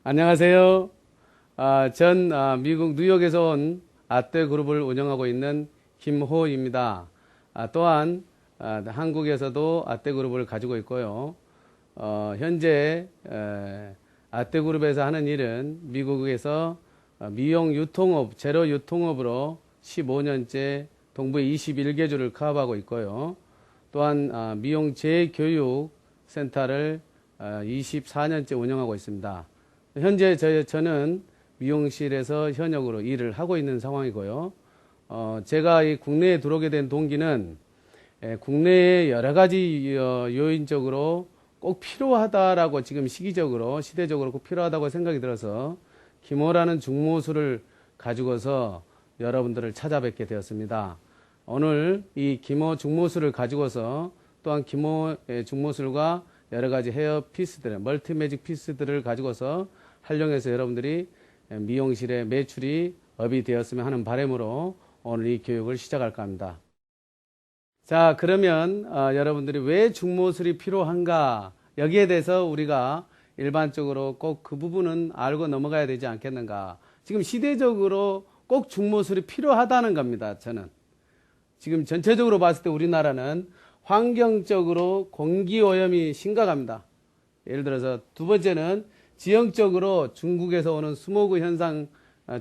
안녕하세요. 전 미국 뉴욕에서 온 아떼 그룹을 운영하고 있는 김호입니다. 또한 한국에서도 아떼 그룹을 가지고 있고요. 현재 아떼 그룹에서 하는 일은 미국에서 미용 유통업, 제로 유통업으로 15년째 동부 21개주를 커버하고 있고요. 또한 미용 재교육 센터를 24년째 운영하고 있습니다. 현재 저는 미용실에서 현역으로 일을 하고 있는 상황이고요. 제가 이 국내에 들어오게 된 동기는 국내에 여러 가지 요인적으로 꼭 필요하다라고 지금 시대적으로 꼭 필요하다고 생각이 들어서 김호라는 중모술을 가지고서 여러분들을 찾아뵙게 되었습니다. 오늘 이 김호 중모술을 가지고서 또한 김호의 중모술과 여러 가지 헤어 피스들, 멀티 매직 피스들을 가지고서 활용해서 여러분들이 미용실의 매출이 업이 되었으면 하는 바람으로 오늘 이 교육을 시작할까 합니다. 자, 그러면 여러분들이 왜 중모술이 필요한가? 여기에 대해서 우리가 일반적으로 꼭 그 부분은 알고 넘어가야 되지 않겠는가? 지금 시대적으로 꼭 중모술이 필요하다는 겁니다. 저는 지금 전체적으로 봤을 때 우리나라는 환경적으로 공기오염이 심각합니다. 예를 들어서 두 번째는 지형적으로 중국에서 오는 스모그 현상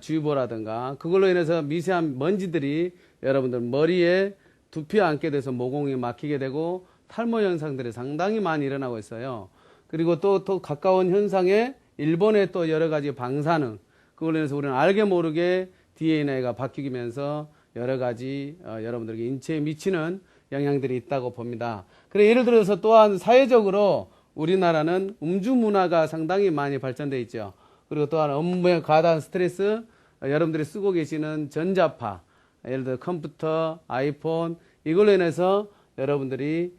주의보라든가 그걸로 인해서 미세한 먼지들이 여러분들 머리에 두피 앉게 돼서 모공이 막히게 되고 탈모 현상들이 상당히 많이 일어나고 있어요. 그리고 또 가까운 현상에 일본의 또 여러 가지 방사능, 그걸로 인해서 우리는 알게 모르게 DNA가 바뀌면서 여러 가지 여러분들에게 인체에 미치는 영향들이 있다고 봅니다. 그래 예를 들어서 또한 사회적으로 우리나라는 음주 문화가 상당히 많이 발전되어 있죠. 그리고 또한 업무에 과다한 스트레스, 여러분들이 쓰고 계시는 전자파, 예를 들어 컴퓨터, 아이폰, 이걸로 인해서 여러분들이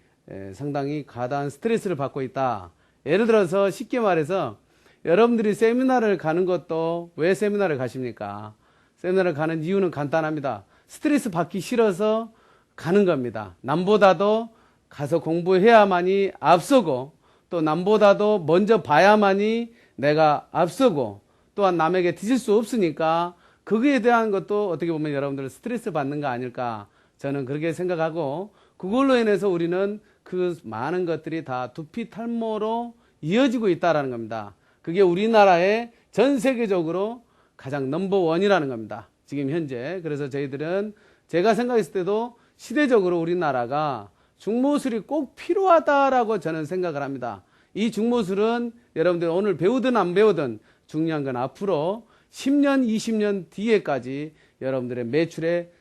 상당히 과다한 스트레스를 받고 있다. 예를 들어서 쉽게 말해서 여러분들이 세미나를 가는 것도 왜 세미나를 가십니까? 세미나를 가는 이유는 간단합니다. 스트레스 받기 싫어서 가는 겁니다. 남보다도 가서 공부해야만이 앞서고 또 남보다도 먼저 봐야만이 내가 앞서고 또한 남에게 뒤질 수 없으니까 거기에 대한 것도 어떻게 보면 여러분들 스트레스 받는 거 아닐까 저는 그렇게 생각하고 그걸로 인해서 우리는 그 많은 것들이 다 두피 탈모로 이어지고 있다는 겁니다. 그게 우리나라의 전 세계적으로 가장 넘버원이라는 겁니다. 지금 현재. 그래서 저희들은 제가 생각했을 때도 시대적으로 우리나라가 중모술이 꼭 필요하다라고 저는 생각을 합니다. 이 중모술은 여러분들 오늘 배우든 안 배우든 중요한 건 앞으로 10년, 20년 뒤에까지 여러분들의 매출에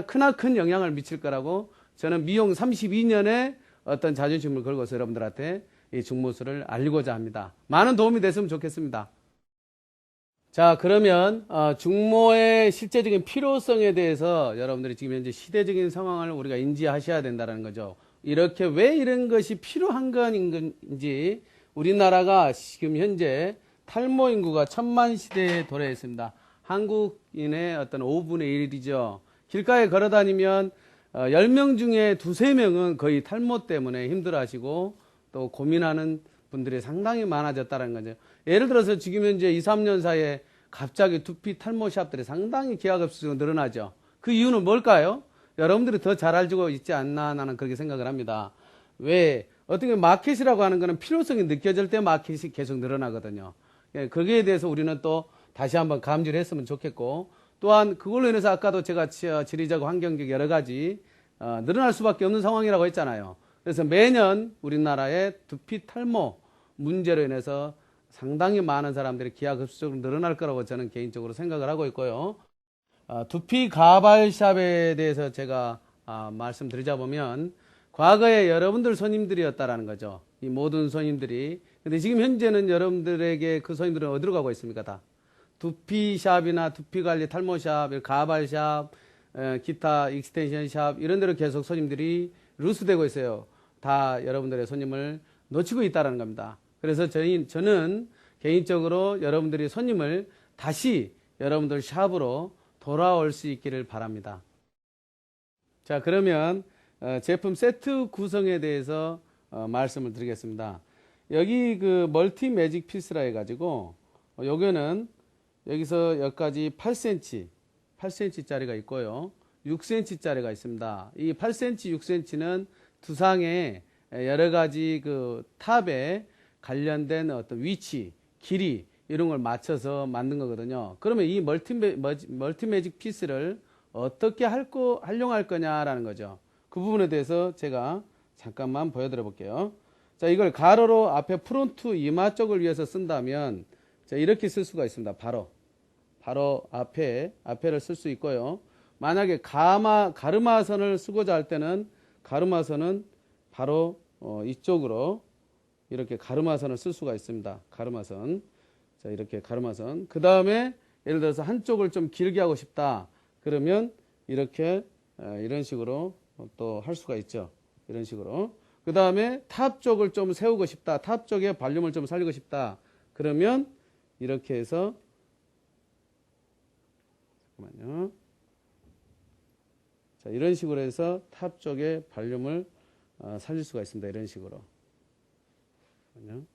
크나큰 영향을 미칠 거라고 저는 미용 32년에 어떤 자존심을 걸고서 여러분들한테 이 중모술을 알리고자 합니다. 많은 도움이 됐으면 좋겠습니다. 자, 그러면 중모의 실제적인 필요성에 대해서 여러분들이 지금 현재 시대적인 상황을 우리가 인지하셔야 된다는 거죠. 이렇게 왜 이런 것이 필요한 건지 우리나라가 지금 현재 탈모 인구가 1000만 시대에 도래했습니다. 한국인의 어떤 5분의 1이죠. 길가에 걸어다니면 10명 중에 2~3명은 거의 탈모 때문에 힘들어하시고 또 고민하는 분들이 상당히 많아졌다는 거죠. 예를 들어서 지금 현재 2~3년 사이에 갑자기 두피 탈모 샵들이 상당히 기하급수적으로 늘어나죠. 그 이유는 뭘까요? 여러분들이 더 잘 알고 있지 않나 나는 그렇게 생각을 합니다. 왜? 어떻게 마켓이라고 하는 거는 필요성이 느껴질 때 마켓이 계속 늘어나거든요. 거기에 대해서 우리는 또 다시 한번 감지를 했으면 좋겠고 또한 그걸로 인해서 아까도 제가 지리적 환경적 여러 가지 늘어날 수밖에 없는 상황이라고 했잖아요. 그래서 매년 우리나라의 두피 탈모 문제로 인해서 상당히 많은 사람들이 기하급수적으로 늘어날 거라고 저는 개인적으로 생각을 하고 있고요. 두피 가발샵에 대해서 제가 말씀드리자 보면 과거에 여러분들 손님들이었다라는 거죠. 이 모든 손님들이. 근데 지금 현재는 여러분들에게 그 손님들은 어디로 가고 있습니까? 다 두피샵이나 두피관리 탈모샵, 가발샵, 기타 익스텐션 샵 이런 데로 계속 손님들이 루스되고 있어요. 다 여러분들의 손님을 놓치고 있다는 겁니다. 그래서 저는 개인적으로 여러분들이 손님을 다시 여러분들 샵으로 돌아올 수 있기를 바랍니다. 자, 그러면 제품 세트 구성에 대해서 말씀을 드리겠습니다. 여기 그 멀티 매직 피스라 해가지고 요거는 여기서 여기까지 8cm, 8cm짜리가 있고요. 6cm짜리가 있습니다. 이 8cm, 6cm는 두상에 여러 가지 그 탑에 관련된 어떤 위치, 길이 이런 걸 맞춰서 만든 거거든요. 그러면 이 멀티매직 피스를 어떻게 활용할 거냐라는 거죠. 그 부분에 대해서 제가 잠깐만 보여드려 볼게요. 자, 이걸 가로로 앞에 프론트 이마 쪽을 위해서 쓴다면 자, 이렇게 쓸 수가 있습니다. 바로 앞에를 쓸 수 있고요. 만약에 가르마선을 쓰고자 할 때는 가르마선은 바로 이쪽으로 이렇게 가르마선을 쓸 수가 있습니다. 가르마선. 자, 이렇게 가르마선. 그 다음에 예를 들어서 한쪽을 좀 길게 하고 싶다. 그러면 이렇게 이런 식으로 또 할 수가 있죠. 이런 식으로. 그 다음에 탑 쪽을 좀 세우고 싶다. 탑 쪽에 발륨을 좀 살리고 싶다. 그러면 이렇게 해서 잠깐만요. 자, 이런 식으로 해서 탑 쪽에 발륨을 살릴 수가 있습니다. 이런 식으로. 잠깐만요.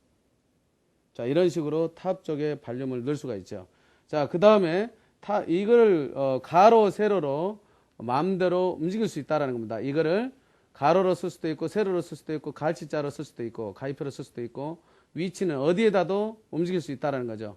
자, 이런 식으로 탑 쪽에 발륨을 넣을 수가 있죠. 자, 그 다음에 이걸 가로, 세로로 마음대로 움직일 수 있다는 겁니다. 이거를 가로로 쓸 수도 있고, 세로로 쓸 수도 있고, 갈치자로 쓸 수도 있고, 가위표로 쓸 수도 있고, 위치는 어디에다도 움직일 수 있다는 거죠.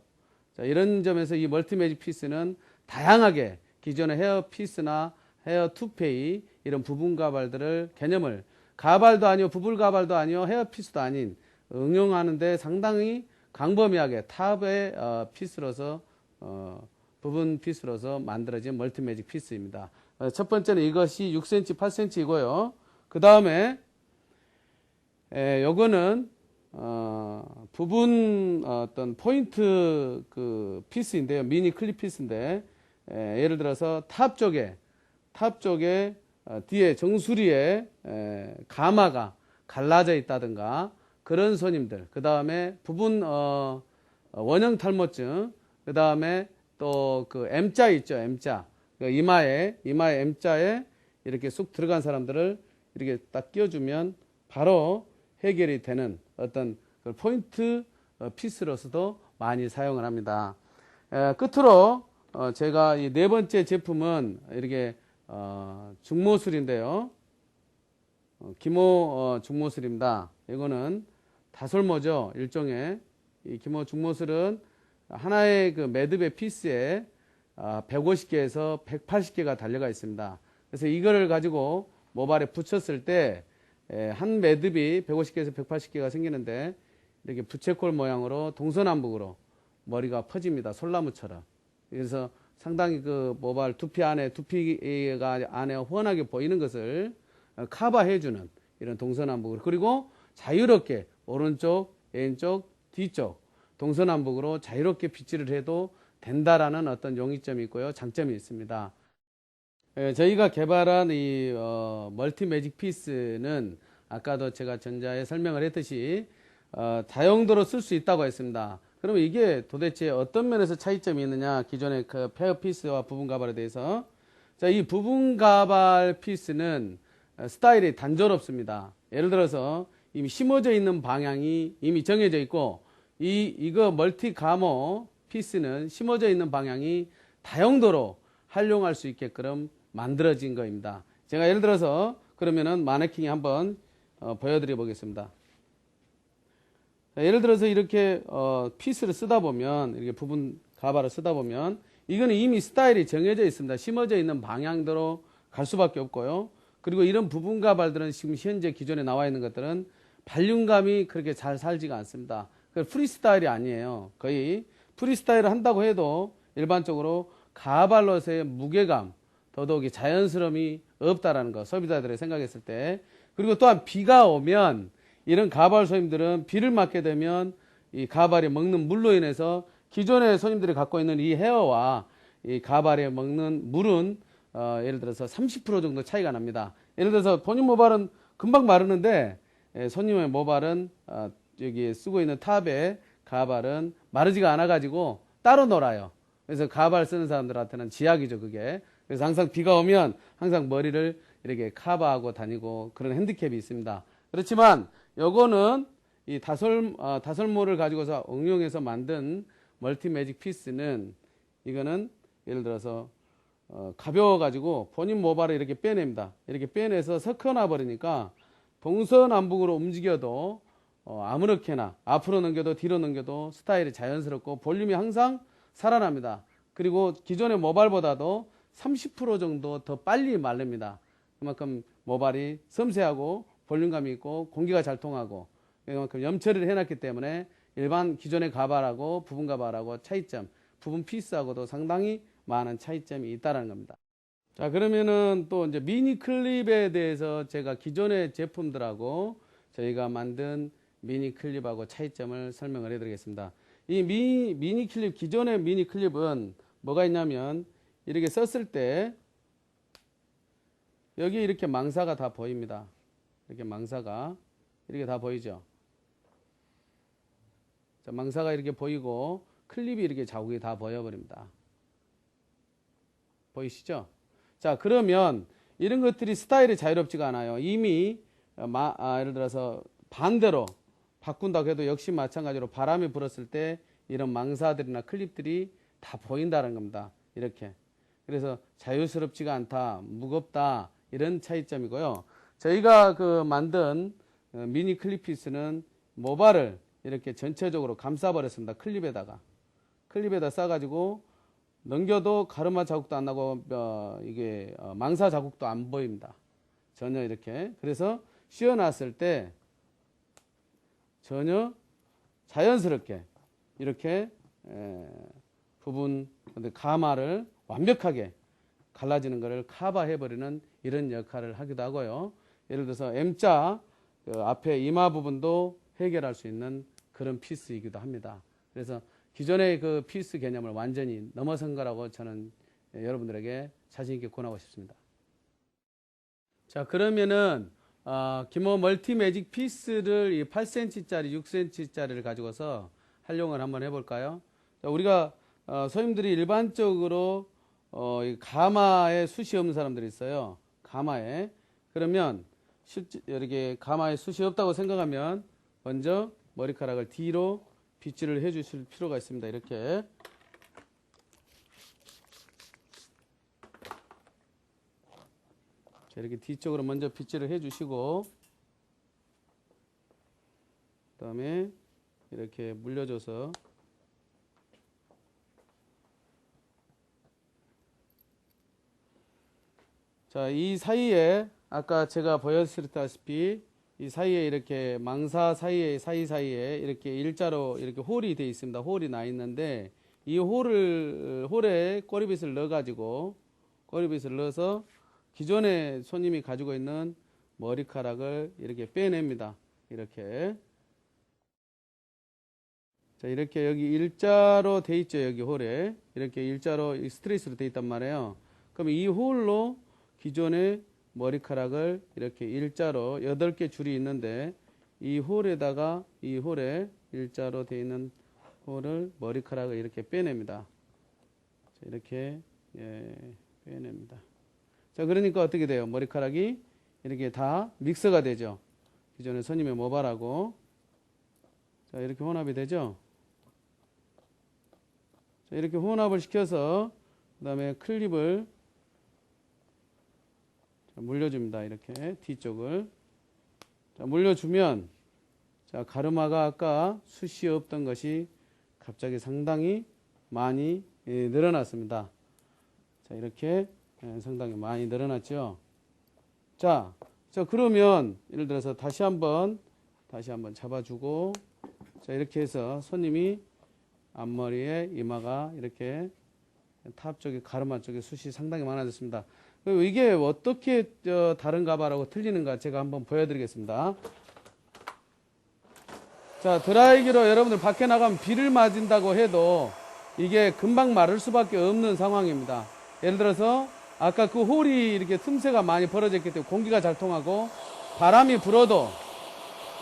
자, 이런 점에서 이 멀티매직 피스는 다양하게 기존의 헤어 피스나 헤어 투페이 이런 부분 가발들을 개념을 가발도 아니요, 부분 가발도 아니요, 헤어 피스도 아닌 응용하는데 상당히 광범위하게 탑의 피스로서 부분 피스로서 만들어진 멀티매직 피스입니다. 첫 번째는 이것이 6cm, 8cm이고요. 그 다음에 요거는 부분 어떤 포인트 그 피스인데요. 미니 클립 피스인데 예를 들어서 탑 쪽에 뒤에 정수리에 가마가 갈라져 있다든가 그런 손님들, 그 다음에 부분 원형 탈모증, 그 다음에 또 그 M자 있죠. M자, 그 이마에 M자에 이렇게 쑥 들어간 사람들을 이렇게 딱 끼워주면 바로 해결이 되는 어떤 그 포인트 피스로서도 많이 사용을 합니다. 끝으로 제가 이 네 번째 제품은 이렇게 중모술인데요. 기모 중모술입니다. 이거는 다솔모죠. 일종의 이 기모 중모술은 하나의 그 매듭의 피스에 150개에서 180개가 달려가 있습니다. 그래서 이거를 가지고 모발에 붙였을 때 한 매듭이 150개에서 180개가 생기는데 이렇게 부채꼴 모양으로 동서남북으로 머리가 퍼집니다. 솔나무처럼. 그래서 상당히 그 모발 두피가 안에 훤하게 보이는 것을 커버해주는 이런 동서남북으로, 그리고 자유롭게 오른쪽, 왼쪽, 뒤쪽 동서남북으로 자유롭게 빗질을 해도 된다라는 어떤 용이점이 있고요. 장점이 있습니다. 저희가 개발한 이 멀티 매직 피스는 아까도 제가 전자에 설명을 했듯이 다용도로 쓸 수 있다고 했습니다. 그러면 이게 도대체 어떤 면에서 차이점이 있느냐, 기존의 그 페어 피스와 부분 가발에 대해서. 자, 이 부분 가발 피스는 스타일이 단조롭습니다. 예를 들어서 이미 심어져 있는 방향이 이미 정해져 있고, 이거 멀티 가모 피스는 심어져 있는 방향이 다용도로 활용할 수 있게끔 만들어진 거입니다. 제가 예를 들어서 그러면은 마네킹에 한번 보여드려 보겠습니다. 예를 들어서 이렇게 피스를 쓰다 보면, 이렇게 부분 가발을 쓰다 보면 이거는 이미 스타일이 정해져 있습니다. 심어져 있는 방향대로 갈 수밖에 없고요. 그리고 이런 부분 가발들은 지금 현재 기존에 나와 있는 것들은 발륨감이 그렇게 잘 살지가 않습니다. 프리스타일이 아니에요. 거의 프리스타일을 한다고 해도 일반적으로 가발로서의 무게감, 더더욱이 자연스러움이 없다라는 거, 소비자들이 생각했을 때. 그리고 또한 비가 오면 이런 가발 손님들은 비를 맞게 되면 이 가발이 먹는 물로 인해서 기존의 손님들이 갖고 있는 이 헤어와 이 가발에 먹는 물은 예를 들어서 30% 정도 차이가 납니다. 예를 들어서 본인 모발은 금방 마르는데 손님의 모발은 여기 쓰고 있는 탑의 가발은 마르지가 않아 가지고 따로 놀아요. 그래서 가발 쓰는 사람들한테는 지약이죠, 그게. 그래서 항상 비가 오면 항상 머리를 이렇게 커버하고 다니고 그런 핸디캡이 있습니다. 그렇지만 요거는 이 다솔모를 가지고서 응용해서 만든 멀티 매직 피스는 이거는 예를 들어서 가벼워가지고 본인 모발을 이렇게 빼냅니다. 이렇게 빼내서 섞어놔 버리니까 동서남북으로 움직여도 아무렇게나 앞으로 넘겨도 뒤로 넘겨도 스타일이 자연스럽고 볼륨이 항상 살아납니다. 그리고 기존의 모발보다도 30% 정도 더 빨리 마릅니다. 그만큼 모발이 섬세하고 볼륨감이 있고 공기가 잘 통하고 그만큼 염처리를 해놨기 때문에 일반 기존의 가발하고 부분 가발하고 차이점, 부분 피스하고도 상당히 많은 차이점이 있다는 겁니다. 자, 그러면은 또 이제 미니 클립에 대해서 제가 기존의 제품들하고 저희가 만든 미니 클립하고 차이점을 설명을 해드리겠습니다. 이 미니 클립, 기존의 미니 클립은 뭐가 있냐면 이렇게 썼을 때 여기 이렇게 망사가 다 보입니다. 이렇게 망사가 이렇게 다 보이죠. 자, 망사가 이렇게 보이고 클립이 이렇게 자국이 다 보여버립니다. 보이시죠? 자, 그러면 이런 것들이 스타일이 자유롭지가 않아요. 이미 예를 들어서 반대로 바꾼다고 해도 역시 마찬가지로 바람이 불었을 때 이런 망사들이나 클립들이 다 보인다는 겁니다. 이렇게. 그래서 자유스럽지가 않다, 무겁다, 이런 차이점이고요. 저희가 만든 미니 클립 피스는 모발을 이렇게 전체적으로 감싸버렸습니다. 클립에다 싸가지고 넘겨도 가르마 자국도 안 나고 이게 망사 자국도 안 보입니다. 전혀 이렇게. 그래서 씌워놨을 때 전혀 자연스럽게 이렇게 부분 가마를 완벽하게 갈라지는 것을 커버해버리는 이런 역할을 하기도 하고요. 예를 들어서 M자 앞에 이마 부분도 해결할 수 있는 그런 피스이기도 합니다. 그래서 기존의 그 피스 개념을 완전히 넘어선 거라고 저는 여러분들에게 자신 있게 권하고 싶습니다. 자, 그러면은 기모 멀티 매직 피스를 이 8cm짜리, 6cm짜리를 가지고서 활용을 한번 해볼까요? 자, 우리가 선생님들이 일반적으로 가마에 숱이 없는 사람들이 있어요. 가마에. 그러면 이렇게 가마에 숱이 없다고 생각하면 먼저 머리카락을 뒤로 빗질을 해 주실 필요가 있습니다. 이렇게. 자, 이렇게 뒤쪽으로 먼저 빗질을 해 주시고 그 다음에 이렇게 물려줘서 자, 이 사이에 아까 제가 보여드렸다시피 이 사이에 이렇게 망사 사이사이에 이렇게 일자로 이렇게 홀이 되어 있습니다. 홀이 나 있는데 이 홀에 꼬리빗을 넣어서 기존에 손님이 가지고 있는 머리카락을 이렇게 빼냅니다. 이렇게. 자, 이렇게 여기 일자로 돼 있죠. 여기 홀에. 이렇게 일자로 스트레이트로 돼 있단 말이에요. 그럼 이 홀로 기존의 머리카락을 이렇게 일자로 8개 줄이 있는데 이 홀에 일자로 돼 있는 홀을 머리카락을 이렇게 빼냅니다. 자, 이렇게 빼냅니다. 자, 그러니까 어떻게 돼요? 머리카락이 이렇게 다 믹스가 되죠. 기존의 손님의 모발하고. 자, 이렇게 혼합이 되죠. 자, 이렇게 혼합을 시켜서 그 다음에 클립을 물려줍니다. 이렇게 뒤쪽을. 자, 물려주면 자, 가르마가 아까 숱이 없던 것이 갑자기 상당히 많이 늘어났습니다. 자, 이렇게 상당히 많이 늘어났죠. 자, 그러면 예를 들어서 다시 한번 잡아주고 자, 이렇게 해서 손님이 앞머리에 이마가 이렇게 탑 쪽에 가르마 쪽에 숱이 상당히 많아졌습니다. 이게 어떻게 다른 가발하고 틀리는가 제가 한번 보여드리겠습니다. 자, 드라이기로 여러분들 밖에 나가면 비를 맞은다고 해도 이게 금방 마를 수밖에 없는 상황입니다. 예를 들어서 아까 그 홀이 이렇게 틈새가 많이 벌어졌기 때문에 공기가 잘 통하고 바람이 불어도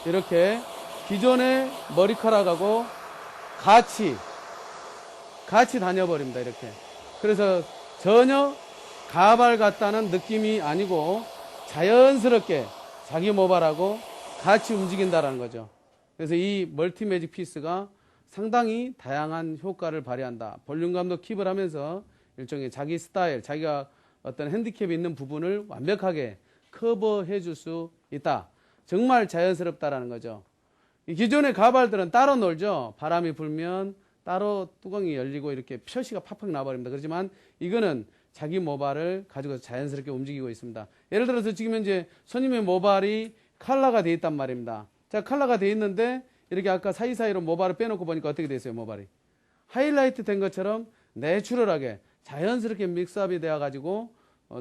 이렇게 기존의 머리카락하고 같이 다녀버립니다. 이렇게. 그래서 전혀 가발 같다는 느낌이 아니고 자연스럽게 자기 모발하고 같이 움직인다라는 거죠. 그래서 이 멀티 매직 피스가 상당히 다양한 효과를 발휘한다. 볼륨감도 킵을 하면서 일종의 자기 스타일, 자기가 어떤 핸디캡이 있는 부분을 완벽하게 커버해 줄 수 있다. 정말 자연스럽다라는 거죠. 이 기존의 가발들은 따로 놀죠. 바람이 불면 따로 뚜껑이 열리고 이렇게 표시가 팍팍 나버립니다. 그렇지만 이거는 자기 모발을 가지고 자연스럽게 움직이고 있습니다. 예를 들어서 지금 현재 손님의 모발이 칼라가 되어 있단 말입니다. 자, 칼라가 되어 있는데 이렇게 아까 사이사이로 모발을 빼놓고 보니까 어떻게 됐어요, 모발이? 하이라이트 된 것처럼 내추럴하게 자연스럽게 믹스업이 되어 가지고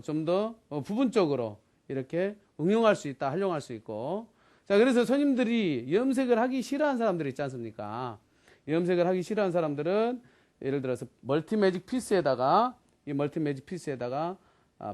좀 더 부분적으로 이렇게 응용할 수 있다, 활용할 수 있고. 자, 그래서 손님들이 염색을 하기 싫어하는 사람들이 있지 않습니까? 염색을 하기 싫어하는 사람들은 예를 들어서 멀티매직 피스에다가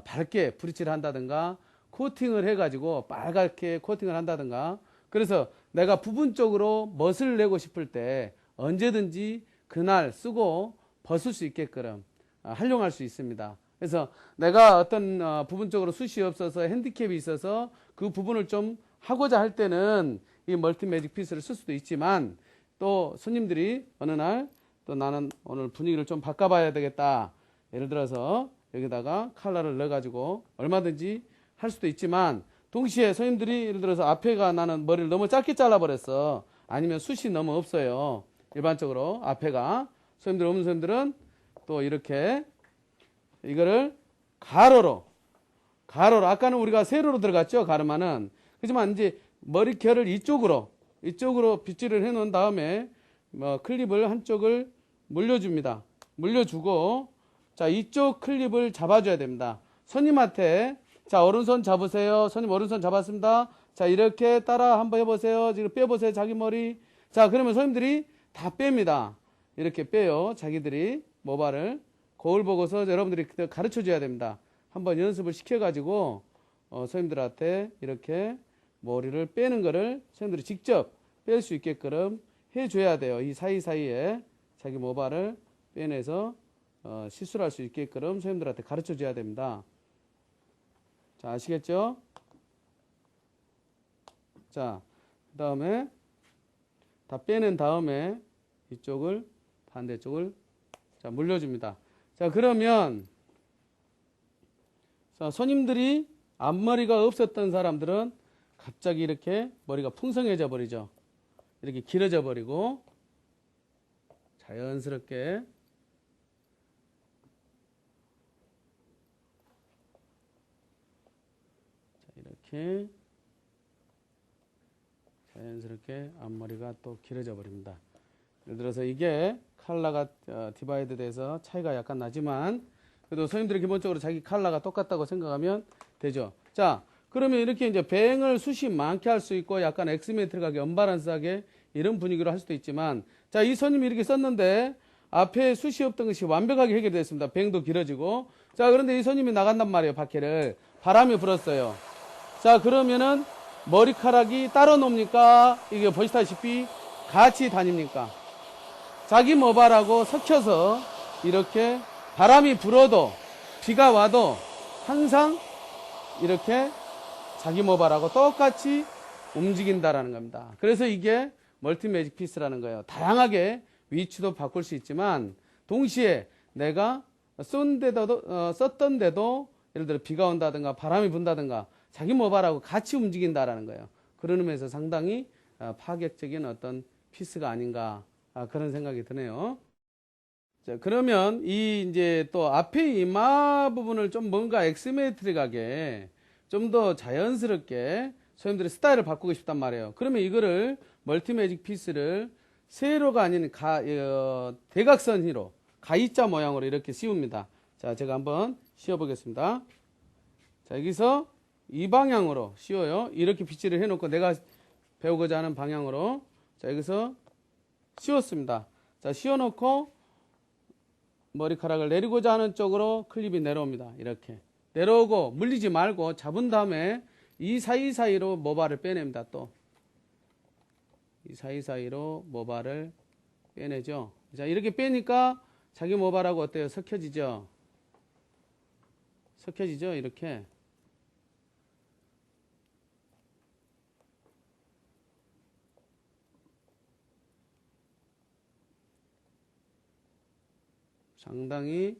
밝게 브릿지를 한다든가 코팅을 해가지고 빨갛게 코팅을 한다든가. 그래서 내가 부분적으로 멋을 내고 싶을 때 언제든지 그날 쓰고 벗을 수 있게끔 활용할 수 있습니다. 그래서 내가 어떤 부분적으로 숱이 없어서 핸디캡이 있어서 그 부분을 좀 하고자 할 때는 이 멀티매직 피스를 쓸 수도 있지만, 또 손님들이 어느 날 또 나는 오늘 분위기를 좀 바꿔봐야 되겠다. 예를 들어서 여기다가 컬러를 넣어가지고 얼마든지 할 수도 있지만, 동시에 손님들이 예를 들어서 앞에가 나는 머리를 너무 짧게 잘라버렸어. 아니면 숱이 너무 없어요. 일반적으로 앞에가 손님들 없는 손님들은 또 이렇게 이거를 가로로 아까는 우리가 세로로 들어갔죠, 가르마는. 그렇지만 이제 머리결을 이쪽으로 빗질을 해 놓은 다음에 클립을 한쪽을 물려줍니다. 물려주고, 자, 이쪽 클립을 잡아줘야 됩니다. 손님한테, 자, 오른손 잡으세요. 손님 오른손 잡았습니다. 자, 이렇게 따라 한번 해보세요. 지금 빼보세요, 자기 머리. 자, 그러면 손님들이 다 뺍니다. 이렇게 빼요, 자기들이 모발을. 거울 보고서 여러분들이 가르쳐 줘야 됩니다. 한번 연습을 시켜가지고 선생님들한테 이렇게 머리를 빼는 거를 선생님들이 직접 뺄 수 있게끔 해줘야 돼요. 이 사이사이에 자기 모발을 빼내서 시술할 수 있게끔 선생님들한테 가르쳐 줘야 됩니다. 자, 아시겠죠? 자, 그 다음에 다 빼낸 다음에 이쪽을 반대쪽을 자, 물려줍니다. 자, 그러면 자, 손님들이 앞머리가 없었던 사람들은 갑자기 이렇게 머리가 풍성해져 버리죠. 이렇게 길어져 버리고 자연스럽게 자, 이렇게 자연스럽게 앞머리가 또 길어져 버립니다. 예를 들어서 이게 컬러가 디바이드 돼서 차이가 약간 나지만 그래도 손님들이 기본적으로 자기 컬러가 똑같다고 생각하면 되죠. 자, 그러면 이렇게 이제 뱅을 숱이 많게 할 수 있고 약간 엑스메트릭하게 언밸런스하게 이런 분위기로 할 수도 있지만, 자, 이 손님이 이렇게 썼는데 앞에 숱이 없던 것이 완벽하게 해결됐습니다. 뱅도 길어지고. 자, 그런데 이 손님이 나간단 말이에요, 밖에를. 바람이 불었어요. 자, 그러면은 머리카락이 따로 놉니까? 이게 보시다시피 같이 다닙니까? 자기 모발하고 섞여서 이렇게 바람이 불어도 비가 와도 항상 이렇게 자기 모발하고 똑같이 움직인다라는 겁니다. 그래서 이게 멀티매직 피스라는 거예요. 다양하게 위치도 바꿀 수 있지만 동시에 내가 썼던 데도 예를 들어 비가 온다든가 바람이 분다든가 자기 모발하고 같이 움직인다라는 거예요. 그런 의미에서 상당히 파격적인 어떤 피스가 아닌가 그런 생각이 드네요. 자, 그러면 이 이제 또 앞에 이마 부분을 좀 뭔가 엑스메트릭하게 좀 더 자연스럽게 손님들이 스타일을 바꾸고 싶단 말이에요. 그러면 이거를 멀티매직 피스를 세로가 아닌 대각선으로 가이자 모양으로 이렇게 씌웁니다. 자, 제가 한번 씌워 보겠습니다. 자, 여기서 이 방향으로 씌워요. 이렇게 빗질을 해놓고 내가 배우고자 하는 방향으로. 자, 여기서 씌웠습니다. 자, 씌워놓고 머리카락을 내리고자 하는 쪽으로 클립이 내려옵니다. 이렇게 내려오고 물리지 말고 잡은 다음에 이 사이사이로 모발을 빼냅니다. 또 이 사이사이로 모발을 빼내죠. 자, 이렇게 빼니까 자기 모발하고 어때요? 섞여지죠? 섞여지죠? 이렇게. 상당히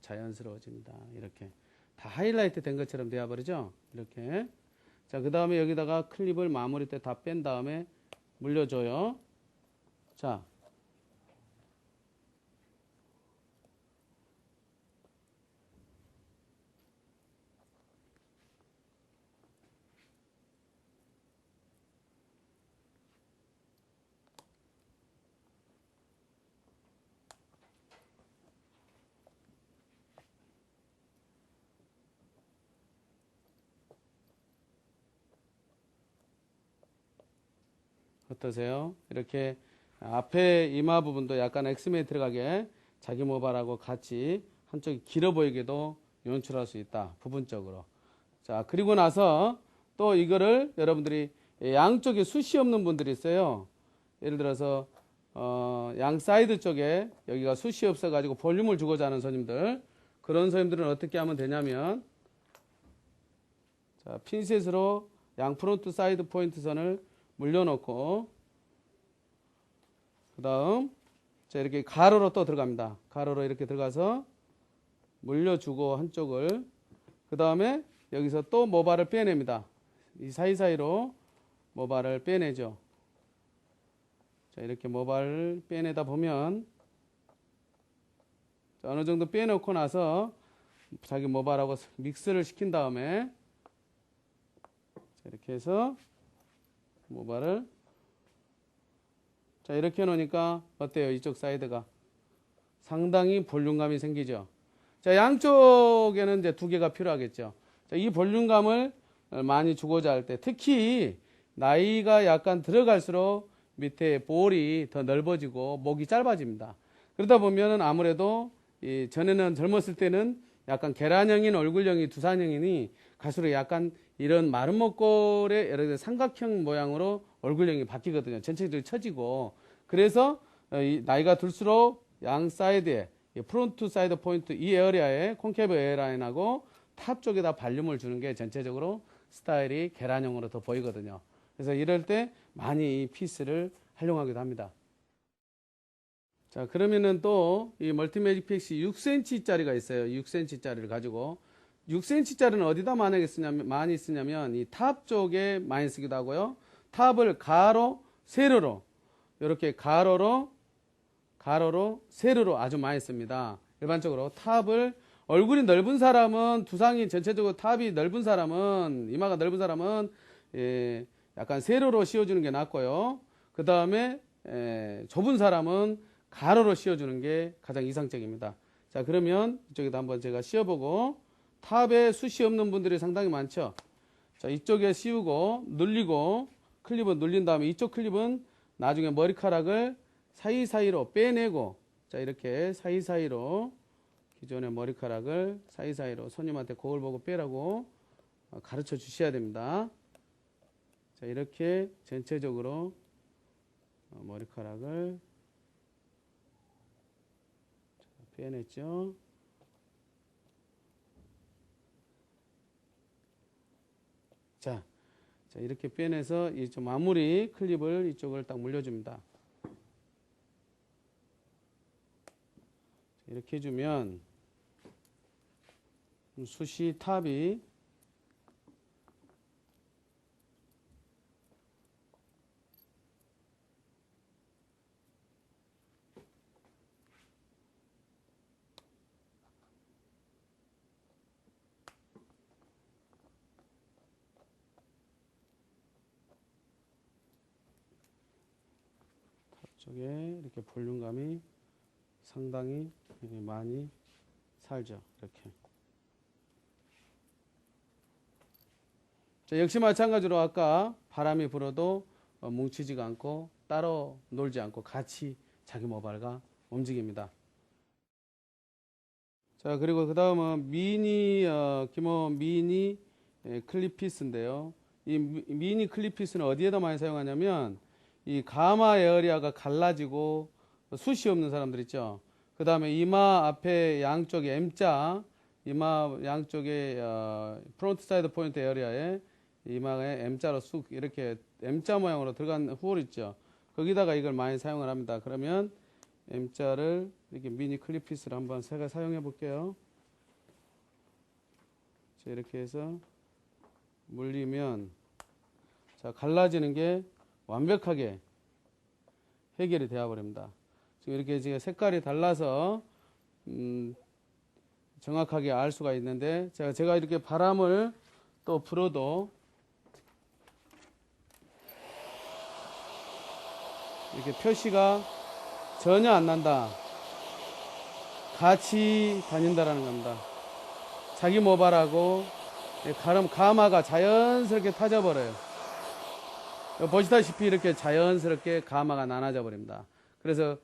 자연스러워집니다. 이렇게 다 하이라이트 된 것처럼 되어버리죠. 이렇게. 자, 그 다음에 여기다가 클립을 마무리 때 다 뺀 다음에 물려줘요. 자, 어떠세요? 이렇게 앞에 이마 부분도 약간 엑스메트릭하게 자기 모발하고 같이 한쪽이 길어 보이게도 연출할 수 있다. 부분적으로. 자, 그리고 나서 또 이거를 여러분들이 양쪽에 숱이 없는 분들이 있어요. 예를 들어서 양 사이드 쪽에 여기가 숱이 없어 가지고 볼륨을 주고자 하는 손님들, 그런 손님들은 어떻게 하면 되냐면, 자, 핀셋으로 양 프론트 사이드 포인트 선을 물려놓고, 그 다음 자, 이렇게 가로로 또 들어갑니다. 가로로 이렇게 들어가서 물려주고 한쪽을, 그 다음에 여기서 또 모발을 빼냅니다. 이 사이사이로 모발을 빼내죠. 자, 이렇게 모발을 빼내다 보면, 자, 어느 정도 빼놓고 나서 자기 모발하고 믹스를 시킨 다음에, 자, 이렇게 해서 모발을, 자, 이렇게 해놓으니까 어때요? 이쪽 사이드가 상당히 볼륨감이 생기죠. 자, 양쪽에는 이제 두 개가 필요하겠죠. 자, 이 볼륨감을 많이 주고자 할 때, 특히 나이가 약간 들어갈수록 밑에 볼이 더 넓어지고 목이 짧아집니다. 그러다 보면은 아무래도 전에는 젊었을 때는 약간 계란형인 얼굴형이 두산형이니 갈수록 약간 이런 마른 목골의 예를 들어 삼각형 모양으로 얼굴형이 바뀌거든요. 전체적으로 처지고. 그래서 나이가 들수록 양 사이드에 프론트 사이드 포인트 이 에어리아에 콘케이브 에어라인하고 탑 쪽에다 발륨을 주는 게 전체적으로 스타일이 계란형으로 더 보이거든요. 그래서 이럴 때 많이 이 피스를 활용하기도 합니다. 자, 그러면은 또 이 멀티매직 픽시 6cm짜리가 있어요. 6cm짜리를 가지고 6cm짜리는 어디다 많이 쓰냐면 이 탑 쪽에 많이 쓰기도 하고요. 탑을 가로, 세로로 이렇게 가로로, 세로로 아주 많이 씁니다. 일반적으로 탑을 얼굴이 넓은 사람은 두상이 전체적으로 탑이 넓은 사람은 이마가 넓은 사람은 약간 세로로 씌워주는 게 낫고요. 그 다음에 좁은 사람은 가로로 씌워주는 게 가장 이상적입니다. 자, 그러면 이쪽에도 한번 제가 씌워보고, 탑에 숱이 없는 분들이 상당히 많죠. 자, 이쪽에 씌우고 눌리고 클립은 눌린 다음에 이쪽 클립은 나중에 머리카락을 사이사이로 빼내고, 자, 이렇게 사이사이로 기존의 머리카락을 사이사이로 손님한테 거울 보고 빼라고 가르쳐 주셔야 됩니다. 자, 이렇게 전체적으로 머리카락을 빼냈죠. 자, 이렇게 빼내서 이쪽 마무리 클립을 이쪽을 딱 물려줍니다. 이렇게 해주면 숱이 탑이 쪽에 이렇게 볼륨감이 상당히 많이 살죠. 이렇게. 자, 역시 마찬가지로 아까 바람이 불어도 뭉치지가 않고 따로 놀지 않고 같이 자기 모발과 움직입니다. 자, 그리고 그 다음은 김호 미니 클립 피스인데요. 이 미니 클립 피스는 어디에다 많이 사용하냐면 이 가마 에어리아가 갈라지고 숱이 없는 사람들 있죠. 그 다음에 이마 앞에 양쪽에 M자, 이마 양쪽에 프론트 사이드 포인트 에어리아에 이마에 M자로 쑥 이렇게 M자 모양으로 들어간 홀 있죠. 거기다가 이걸 많이 사용을 합니다. 그러면 M자를 이렇게 미니 클립 피스를 한번 제가 사용해 볼게요. 자, 이렇게 해서 물리면 자, 갈라지는 게 완벽하게 해결이 되어 버립니다. 지금 이렇게 지금 색깔이 달라서 정확하게 알 수가 있는데 제가 이렇게 바람을 또 불어도 이렇게 표시가 전혀 안 난다. 같이 다닌다라는 겁니다. 자기 모발하고 가마가 자연스럽게 타져버려요. 보시다시피 이렇게 자연스럽게 가마가 나눠져 버립니다. 그래서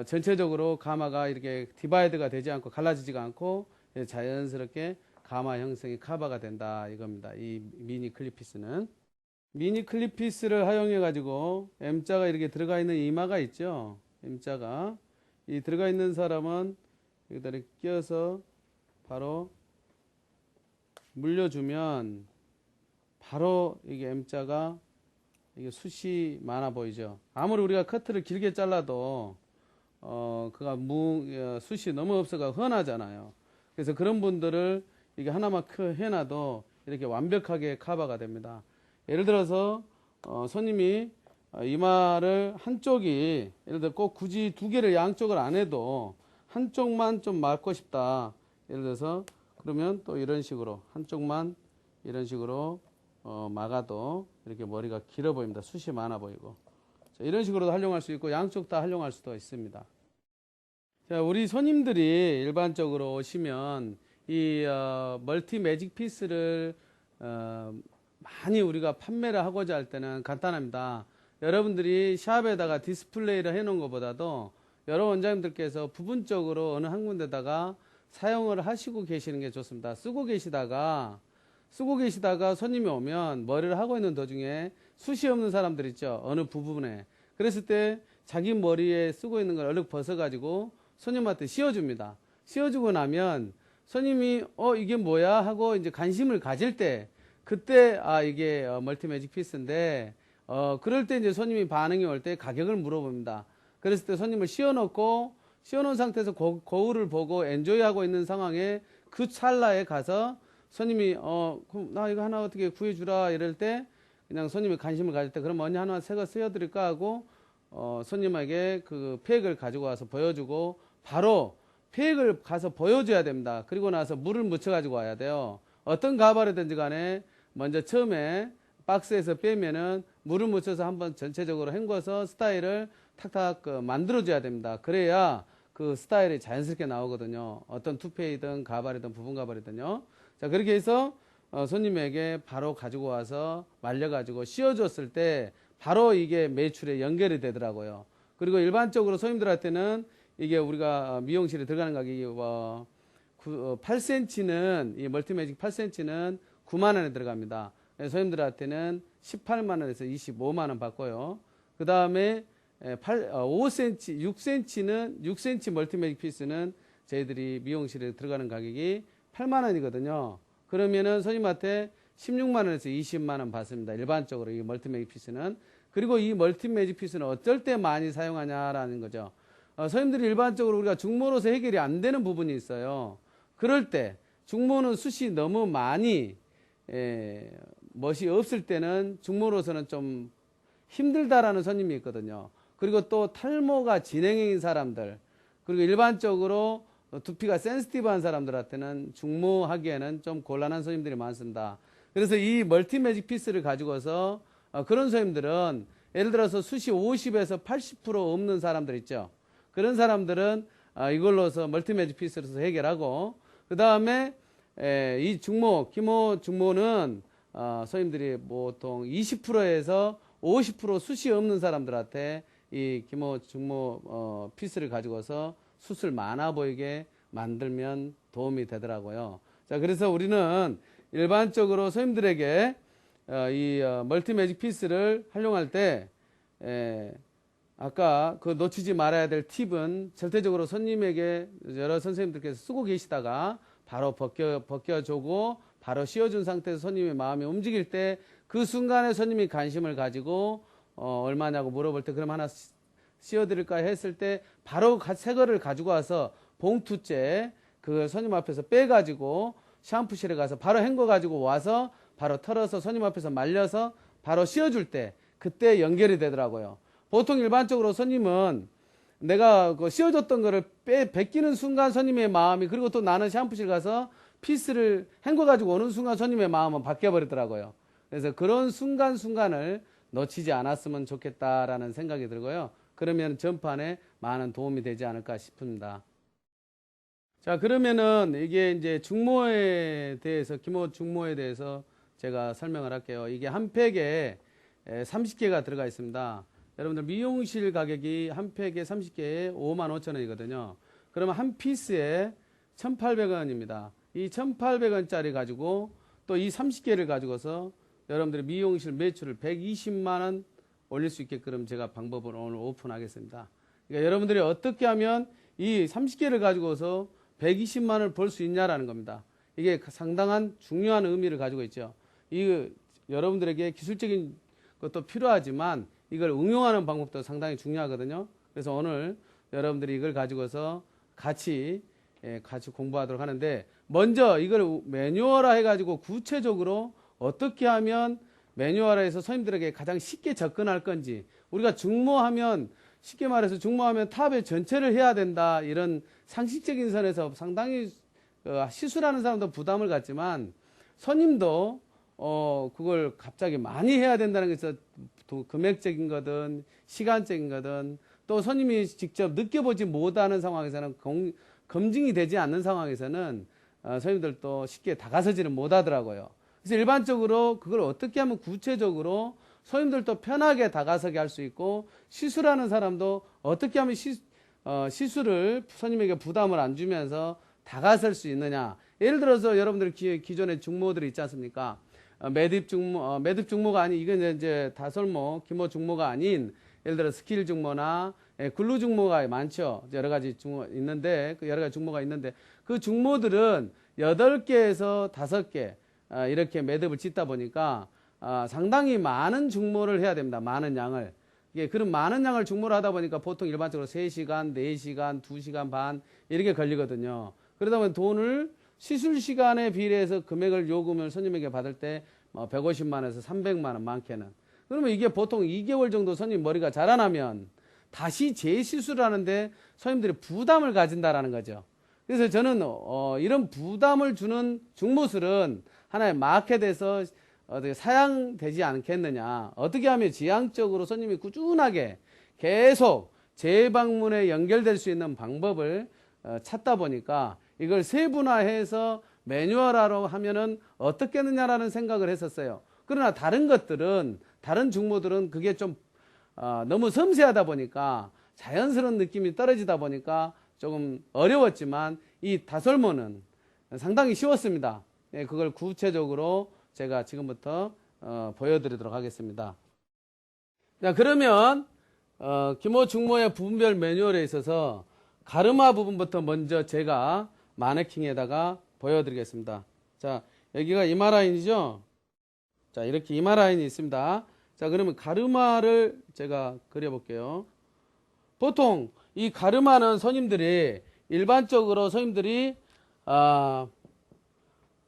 전체적으로 가마가 이렇게 디바이드가 되지 않고 갈라지지가 않고 자연스럽게 가마 형성이 커버가 된다 이겁니다. 이 미니 클립피스는 미니 클립피스를 활용해 가지고 M자가 이렇게 들어가 있는 이마가 있죠. M자가 이 들어가 있는 사람은 여기다 이렇게 끼워서 바로 물려주면 바로 이게 M자가 이게 숱이 많아 보이죠. 아무리 우리가 커트를 길게 잘라도 그가 숱이 너무 없어가 흔하잖아요. 그래서 그런 분들을 이게 하나만 해놔도 이렇게 완벽하게 커버가 됩니다. 예를 들어서 손님이 이마를 한쪽이 예를 들어 꼭 굳이 두 개를 양쪽을 안 해도 한쪽만 좀 막고 싶다. 예를 들어서 그러면 또 이런 식으로 한쪽만 이런 식으로 막아도 이렇게 머리가 길어 보입니다. 숱이 많아 보이고 자, 이런 식으로도 활용할 수 있고 양쪽 다 활용할 수도 있습니다. 자, 우리 손님들이 일반적으로 오시면 이 멀티 매직 피스를 많이 우리가 판매를 하고자 할 때는 간단합니다. 여러분들이 샵에다가 디스플레이를 해 놓은 것보다도 여러 원장님들께서 부분적으로 어느 한 군데다가 사용을 하시고 계시는 게 좋습니다. 쓰고 계시다가 손님이 오면 머리를 하고 있는 도중에 숱이 없는 사람들 있죠. 어느 부분에. 그랬을 때 자기 머리에 쓰고 있는 걸 얼른 벗어가지고 손님한테 씌워줍니다. 씌워주고 나면 손님이 이게 뭐야 하고 이제 관심을 가질 때 그때 이게 멀티 매직 피스인데 그럴 때 이제 손님이 반응이 올 때 가격을 물어봅니다. 그랬을 때 손님을 씌워놓은 상태에서 거울을 보고 엔조이하고 있는 상황에 그 찰나에 가서 손님이 그럼 나 이거 하나 어떻게 구해주라 이럴 때 그냥 손님이 관심을 가질 때 그럼 언니 하나 새 거 쓰여드릴까 하고 손님에게 그 팩을 가지고 와서 보여주고 바로 팩을 가서 보여줘야 됩니다. 그리고 나서 물을 묻혀 가지고 와야 돼요. 어떤 가발이든지 간에 먼저 처음에 박스에서 빼면은 물을 묻혀서 한번 전체적으로 헹궈서 스타일을 탁탁 만들어줘야 됩니다. 그래야 그 스타일이 자연스럽게 나오거든요. 어떤 투페이든 가발이든 부분 가발이든요. 자, 그렇게 해서 손님에게 바로 가지고 와서 말려가지고 씌워줬을 때 바로 이게 매출에 연결이 되더라고요. 그리고 일반적으로 손님들한테는 이게 우리가 미용실에 들어가는 가격이 8cm는 이 멀티매직 8cm는 9만 원에 들어갑니다. 손님들한테는 18만 원에서 25만 원 받고요. 그 다음에 5cm, 6cm 멀티매직 피스는 저희들이 미용실에 들어가는 가격이 8만 원이거든요. 그러면은 손님한테 16만 원에서 20만 원 받습니다. 일반적으로 이 멀티매직 피스는. 그리고 이 멀티매직 피스는 어쩔 때 많이 사용하냐라는 거죠. 손님들이 일반적으로 우리가 중모로서 해결이 안 되는 부분이 있어요. 그럴 때 중모는 숱이 너무 많이 멋이 없을 때는 중모로서는 좀 힘들다라는 손님이 있거든요. 그리고 또 탈모가 진행형인 사람들 그리고 일반적으로 두피가 센시티브한 사람들한테는 중모하기에는 좀 곤란한 손님들이 많습니다. 그래서 이 멀티매직 피스를 가지고서 그런 손님들은 예를 들어서 숱이 50에서 80% 없는 사람들 있죠. 그런 사람들은 이걸로서 멀티매직 피스로서 해결하고 그 다음에 이 중모, 기모 중모는 손님들이 보통 20%에서 50% 숱이 없는 사람들한테 이 기모 중모 피스를 가지고서 숱을 많아 보이게 만들면 도움이 되더라고요. 자, 그래서 우리는 일반적으로 손님들에게 이 멀티매직 피스를 활용할 때 아까 그 놓치지 말아야 될 팁은 절대적으로 손님에게 여러 선생님들께서 쓰고 계시다가 바로 벗겨주고 바로 씌워준 상태에서 손님의 마음이 움직일 때 그 순간에 손님이 관심을 가지고 얼마냐고 물어볼 때 그럼 하나 씌워드릴까 했을 때 바로 새 거를 가지고 와서 봉투째 그걸 손님 앞에서 빼가지고 샴푸실에 가서 바로 헹궈 가지고 와서 바로 털어서 손님 앞에서 말려서 바로 씌워줄 때 그때 연결이 되더라고요. 보통 일반적으로 손님은 내가 그 씌워줬던 거를 베끼는 순간 손님의 마음이, 그리고 또 나는 샴푸실 가서 피스를 헹궈 가지고 오는 순간 손님의 마음은 바뀌어 버리더라고요. 그래서 그런 순간순간을 놓치지 않았으면 좋겠다라는 생각이 들고요. 그러면 전판에 많은 도움이 되지 않을까 싶습니다. 자, 그러면은 이게 이제 중모에 대해서, 기모 중모에 대해서 제가 설명을 할게요. 이게 한 팩에 30개가 들어가 있습니다. 여러분들 미용실 가격이 한 팩에 30개에 55,000원이거든요. 그러면 한 피스에 1,800원입니다. 이 1,800원짜리 가지고 또 이 30개를 가지고서 여러분들의 미용실 매출을 120만원 올릴 수 있게끔 제가 방법을 오늘 오픈하겠습니다. 그러니까 여러분들이 어떻게 하면 이 30개를 가지고서 120만원을 벌 수 있냐라는 겁니다. 이게 상당한 중요한 의미를 가지고 있죠. 이 여러분들에게 기술적인 것도 필요하지만 이걸 응용하는 방법도 상당히 중요하거든요. 그래서 오늘 여러분들이 이걸 가지고서 같이 공부하도록 하는데, 먼저 이걸 매뉴얼화 해가지고 구체적으로 어떻게 하면 매뉴얼화해서 손님들에게 가장 쉽게 접근할 건지, 우리가 중모하면 쉽게 말해서 중모하면 탑에 전체를 해야 된다, 이런 상식적인 선에서 상당히 시술하는 사람도 부담을 갖지만 손님도 그걸 갑자기 많이 해야 된다는 것에서 금액적인 거든 시간적인 거든 또 손님이 직접 느껴보지 못하는 상황에서는 검증이 되지 않는 상황에서는 손님들도 쉽게 다가서지는 못하더라고요. 그래서 일반적으로 그걸 어떻게 하면 구체적으로 손님들도 편하게 다가서게 할 수 있고, 시술하는 사람도 어떻게 하면 시술을 손님에게 부담을 안 주면서 다가설 수 있느냐. 예를 들어서 여러분들 기존에 중모들이 있지 않습니까? 매듭 중모가 아닌, 이건 이제 다설모, 기모 중모가 아닌, 예를 들어 스킬 중모나 글루 중모가 많죠. 여러 가지 중모 있는데, 여러 가지 중모가 있는데, 그 중모들은 8개에서 5개, 이렇게 매듭을 짓다 보니까, 상당히 많은 중모를 해야 됩니다. 많은 양을. 그런 많은 양을 중모를 하다 보니까 보통 일반적으로 3시간, 4시간, 2시간 반, 이렇게 걸리거든요. 그러다 보면 돈을 시술 시간에 비례해서 금액을 요금을 손님에게 받을 때 150만원에서 300만원 많게는. 그러면 이게 보통 2개월 정도 손님 머리가 자라나면 다시 재시술을 하는데 손님들이 부담을 가진다라는 거죠. 그래서 저는 이런 부담을 주는 중모술은 하나의 마켓에서 사양되지 않겠느냐. 어떻게 하면 지향적으로 손님이 꾸준하게 계속 재방문에 연결될 수 있는 방법을 찾다 보니까 이걸 세분화해서 매뉴얼화로 하면은 어떻겠느냐라는 생각을 했었어요. 그러나 다른 것들은, 다른 중모들은 그게 좀 너무 섬세하다 보니까 자연스러운 느낌이 떨어지다 보니까 조금 어려웠지만 이 다설모는 상당히 쉬웠습니다. 그걸 구체적으로 제가 지금부터 보여드리도록 하겠습니다. 자, 그러면 기모 중모의 부분별 매뉴얼에 있어서 가르마 부분부터 먼저 제가 마네킹에다가 보여드리겠습니다. 자, 여기가 이마 라인이죠. 자, 이렇게 이마 라인이 있습니다. 자, 그러면 가르마를 제가 그려볼게요. 보통 이 가르마는 일반적으로 손님들이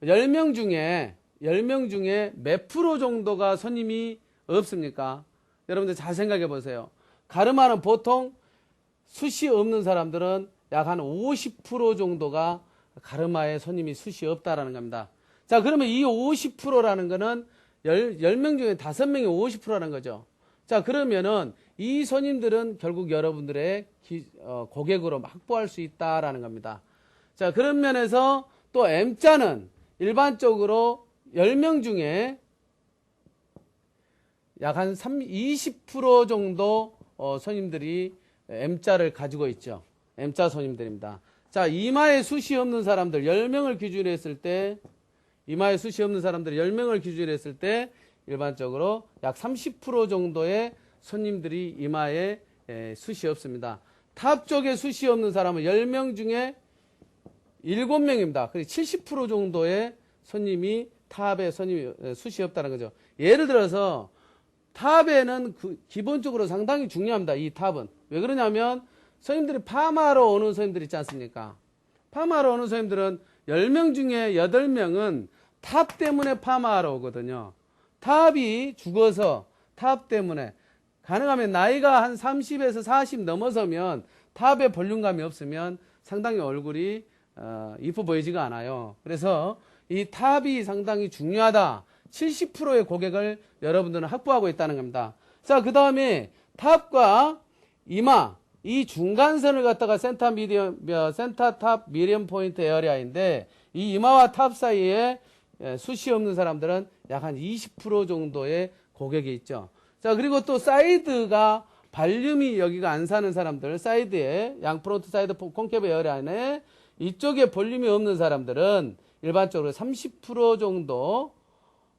10명 중에 몇 프로 정도가 손님이 없습니까? 여러분들 잘 생각해 보세요. 가르마는 보통 숱이 없는 사람들은 약 한 50% 정도가 가르마에 손님이 숱이 없다라는 겁니다. 자, 그러면 이 50%라는 거는 10명 중에 5명이 50%라는 거죠. 자, 그러면은 이 손님들은 결국 여러분들의 고객으로 확보할 수 있다라는 겁니다. 자, 그런 면에서 또 M자는 일반적으로 10명 중에 약 한 20% 정도 손님들이 M자를 가지고 있죠. M자 손님들입니다. 자, 이마에 숱이 없는 사람들 10명을 기준으로 했을 때, 이마에 숱이 없는 사람들 10명을 기준으로 했을 때 일반적으로 약 30% 정도의 손님들이 이마에 숱이 없습니다. 탑 쪽에 숱이 없는 사람은 10명 중에 7명입니다. 그래서 70% 정도의 손님이 탑에 숱이 없다는 거죠. 예를 들어서 탑에는 기본적으로 상당히 중요합니다. 이 탑은. 왜 그러냐면 선생님들이 파마하러 오는 선생님들 있지 않습니까? 파마하러 오는 선생님들은 10명 중에 8명은 탑 때문에 파마하러 오거든요. 탑이 죽어서 탑 때문에 가능하면 나이가 한 30에서 40 넘어서면 탑에 볼륨감이 없으면 상당히 얼굴이 이뻐 보이지가 않아요. 그래서 이 탑이 상당히 중요하다. 70%의 고객을 여러분들은 확보하고 있다는 겁니다. 자, 그 다음에 탑과 이마 이 중간선을 갖다가 센터 탑 미디엄 포인트 에어리아인데 이 이마와 탑 사이에 숱이 없는 사람들은 약 한 20% 정도의 고객이 있죠. 자, 그리고 또 사이드가 발륨이 여기가 안 사는 사람들, 사이드에 양 프론트 사이드 콘케이브 에어리아 안에 이쪽에 볼륨이 없는 사람들은 일반적으로 30% 정도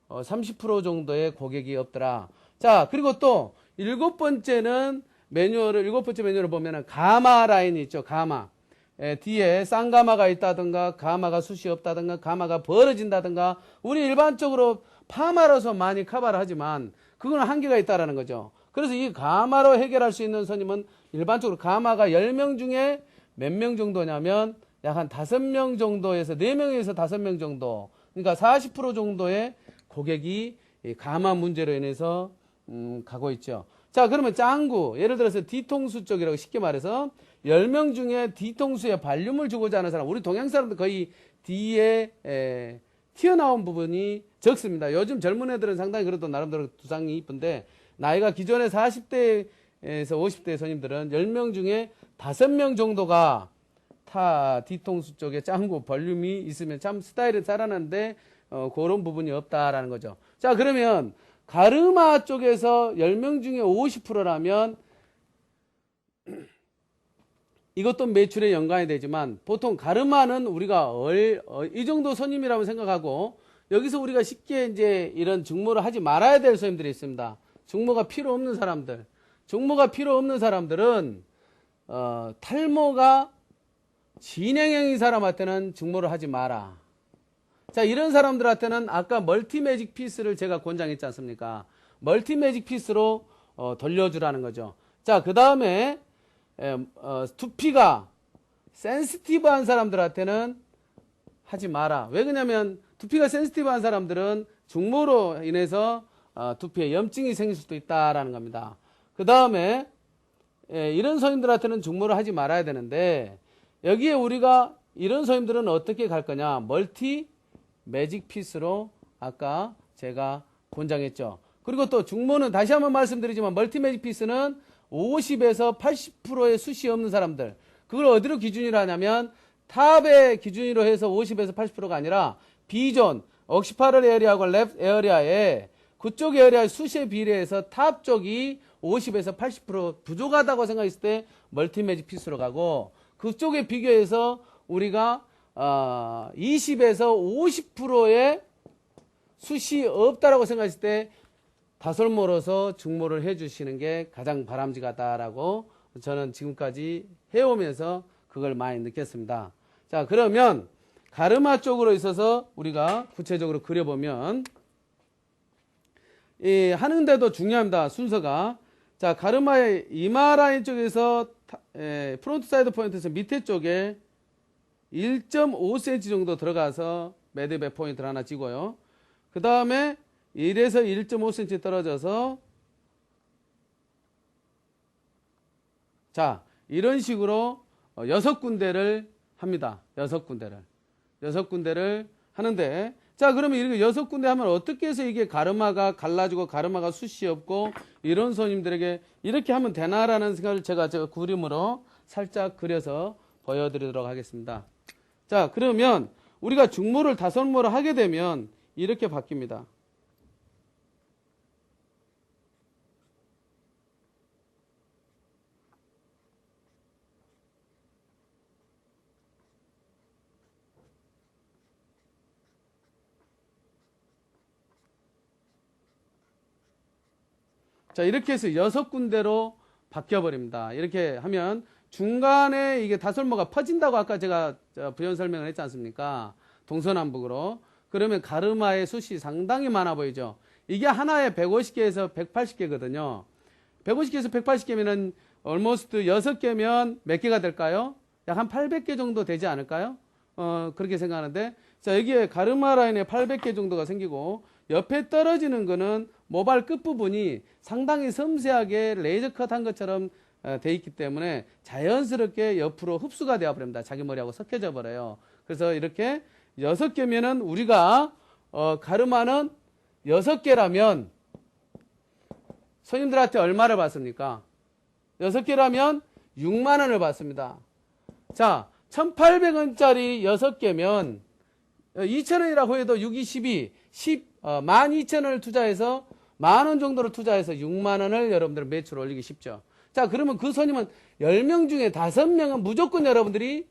30% 정도의 고객이 없더라. 자, 그리고 또 일곱 번째 매뉴얼을 보면은 가마 라인이 있죠. 가마. 뒤에 쌍가마가 있다든가 가마가 숱이 없다든가 가마가 벌어진다든가 우리 일반적으로 파마로서 많이 커버를 하지만 그건 한계가 있다라는 거죠. 그래서 이 가마로 해결할 수 있는 선임은 일반적으로 가마가 10명 중에 몇 명 정도냐면 약 한 5명 정도에서 4명에서 5명 정도, 그러니까 40% 정도의 고객이 가마 문제로 인해서 가고 있죠. 자, 그러면 짱구, 예를 들어서 뒤통수 쪽이라고 쉽게 말해서 10명 중에 뒤통수에 발륨을 주고자 하는 사람, 우리 동양 사람들 거의 뒤에 튀어나온 부분이 적습니다. 요즘 젊은 애들은 상당히 그래도 나름대로 두상이 이쁜데 나이가 기존의 40대에서 50대 손님들은 10명 중에 5명 정도가 뒤통수 쪽에 짱구 볼륨이 있으면 참 스타일이 살아나는데 그런 부분이 없다라는 거죠. 자, 그러면 가르마 쪽에서 10명 중에 50%라면 이것도 매출에 연관이 되지만 보통 가르마는 우리가 이 정도 손님이라고 생각하고 여기서 우리가 쉽게 이제 이런 중모를 하지 말아야 될 손님들이 있습니다. 중모가 필요 없는 사람들. 중모가 필요 없는 사람들은 탈모가 진행형인 사람한테는 중모를 하지 마라. 자, 이런 사람들한테는 아까 멀티매직 피스를 제가 권장했지 않습니까? 멀티매직 피스로 돌려주라는 거죠. 자, 그 다음에 두피가 센시티브한 사람들한테는 하지 마라. 왜 그러냐면 두피가 센시티브한 사람들은 중모로 인해서 두피에 염증이 생길 수도 있다라는 겁니다. 그 다음에 이런 손님들한테는 중모를 하지 말아야 되는데 여기에 우리가 이런 손님들은 어떻게 갈 거냐? 멀티 매직 피스로 아까 제가 권장했죠. 그리고 또 중모는 다시 한번 말씀드리지만 멀티 매직 피스는 50에서 80%의 숱이 없는 사람들, 그걸 어디로 기준으로 하냐면 탑의 기준으로 해서 50에서 80%가 아니라 B존, 억시파럴 에어리아하고 랩 에어리아에 그쪽 에어리아의 숱에 비례해서 탑 쪽이 50에서 80% 부족하다고 생각했을 때 멀티 매직 피스로 가고 그쪽에 비교해서 우리가 20에서 50%의 숱이 없다라고 생각했을 때 다솔모로서 중모를 해주시는 게 가장 바람직하다라고 저는 지금까지 해오면서 그걸 많이 느꼈습니다. 자, 그러면 가르마 쪽으로 있어서 우리가 구체적으로 그려보면 하는데도 중요합니다. 순서가. 자, 가르마의 이마 라인 쪽에서 프론트 사이드 포인트에서 밑에 쪽에 1.5cm 정도 들어가서 매듭의 포인트를 하나 지고요. 그 다음에 1에서 1.5cm 떨어져서 자, 이런 식으로 6군데를 합니다. 6군데를 하는데 자, 그러면 이렇게 6군데 하면 어떻게 해서 이게 가르마가 갈라지고 가르마가 숱이 없고 이런 손님들에게 이렇게 하면 되나라는 생각을 제가 그림으로 살짝 그려서 보여드리도록 하겠습니다. 자, 그러면 우리가 중모를 다솔모를 하게 되면 이렇게 바뀝니다. 자, 이렇게 해서 6군데로 바뀌어버립니다. 이렇게 하면 중간에 이게 다솔모가 퍼진다고 아까 제가 부연 설명을 했지 않습니까? 동서남북으로. 그러면 가르마의 숱이 상당히 많아 보이죠? 이게 하나에 150개에서 180개거든요. 150개에서 180개면은 almost 6개면 몇 개가 될까요? 약 한 800개 정도 되지 않을까요? 그렇게 생각하는데, 자, 여기에 가르마 라인에 800개 정도가 생기고, 옆에 떨어지는 거는 모발 끝부분이 상당히 섬세하게 레이저 컷 한 것처럼 돼 있기 때문에 자연스럽게 옆으로 흡수가 되어 버립니다. 자기 머리하고 섞여져 버려요. 그래서 이렇게 6개면은 우리가 가르마는 6개라면 손님들한테 얼마를 받습니까? 6개라면 6만 원을 받습니다. 자, 1,800원짜리 6개면 2,000원이라고 해도 6, 2, 12, 12,000원을 투자해서 만원 정도를 투자해서 6만 원을 여러분들 매출 올리기 쉽죠. 자, 그러면 그 손님은 10명 중에 5명은 무조건 여러분들이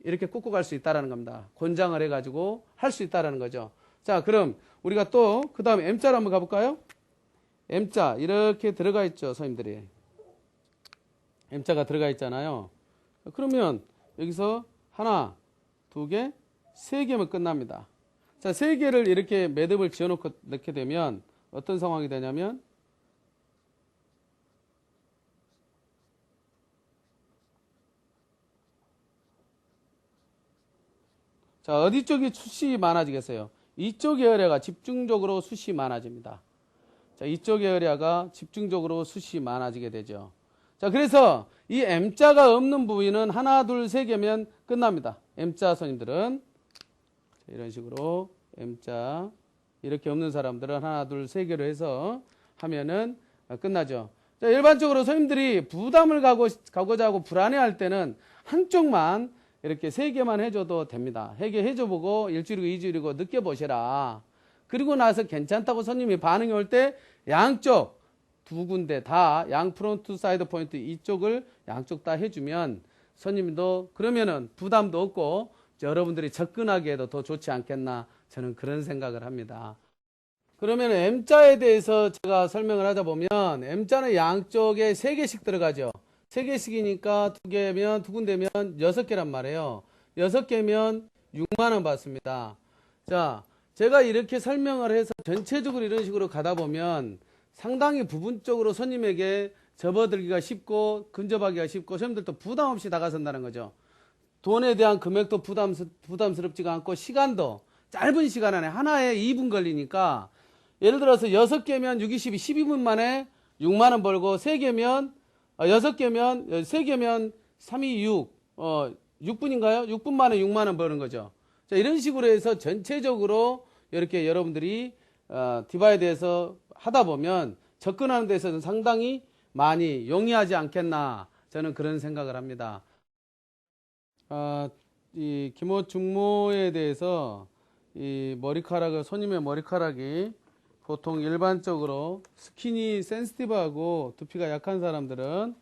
이렇게 꽂고 갈 수 있다는 겁니다. 권장을 해가지고 할 수 있다는 거죠. 자, 그럼 우리가 또 그 다음에 M자로 한번 가볼까요? M자 이렇게 들어가 있죠, 손님들이. M자가 들어가 있잖아요. 그러면 여기서 하나, 두 개, 세 개면 끝납니다. 자, 세 개를 이렇게 매듭을 지어놓고 넣게 되면 어떤 상황이 되냐면 자, 어디 쪽이 숱이 많아지겠어요? 이쪽 에어리아가 집중적으로 숱이 많아집니다. 자, 이쪽 에어리아가 집중적으로 숱이 많아지게 되죠. 자, 그래서 이 M자가 없는 부위는 하나, 둘, 세 개면 끝납니다. M자 손님들은 이런 식으로 M자 이렇게 없는 사람들은 하나, 둘, 세 개로 해서 하면은 끝나죠. 자, 일반적으로 손님들이 부담을 가고자 하고 불안해할 때는 한쪽만 이렇게 세 개만 해줘도 됩니다. 세 개 해줘보고 일주일이고 이주일이고 느껴보시라. 그리고 나서 괜찮다고 손님이 반응이 올 때 양쪽 두 군데 다 양 프론트 사이드 포인트 이쪽을 양쪽 다 해주면 손님도 그러면은 부담도 없고 여러분들이 접근하기에도 더 좋지 않겠나 저는 그런 생각을 합니다. 그러면 M자에 대해서 제가 설명을 하다 보면 M자는 양쪽에 3개씩 들어가죠. 3개씩이니까 2개면 두 군데면 6개란 말이에요. 6개면 6만 원 받습니다. 자, 제가 이렇게 설명을 해서 전체적으로 이런 식으로 가다 보면 상당히 부분적으로 손님에게 접어들기가 쉽고 근접하기가 쉽고 손님들도 부담 없이 다가선다는 거죠. 돈에 대한 금액도 부담스럽지가 않고 시간도 짧은 시간 안에 하나에 2분 걸리니까 예를 들어서 6개면 6, 22, 12분 만에 6만 원 벌고 3개면 3개면 3, 2, 6 6분인가요? 6분 만에 6만 원 버는 거죠. 자, 이런 식으로 해서 전체적으로 이렇게 여러분들이 디바이드해서 하다 보면 접근하는 데서는 상당히 많이 용이하지 않겠나 저는 그런 생각을 합니다. 이 기모 중모에 대해서 이 머리카락을 손님의 머리카락이 보통 일반적으로 스키니 센시티브하고 두피가 약한 사람들은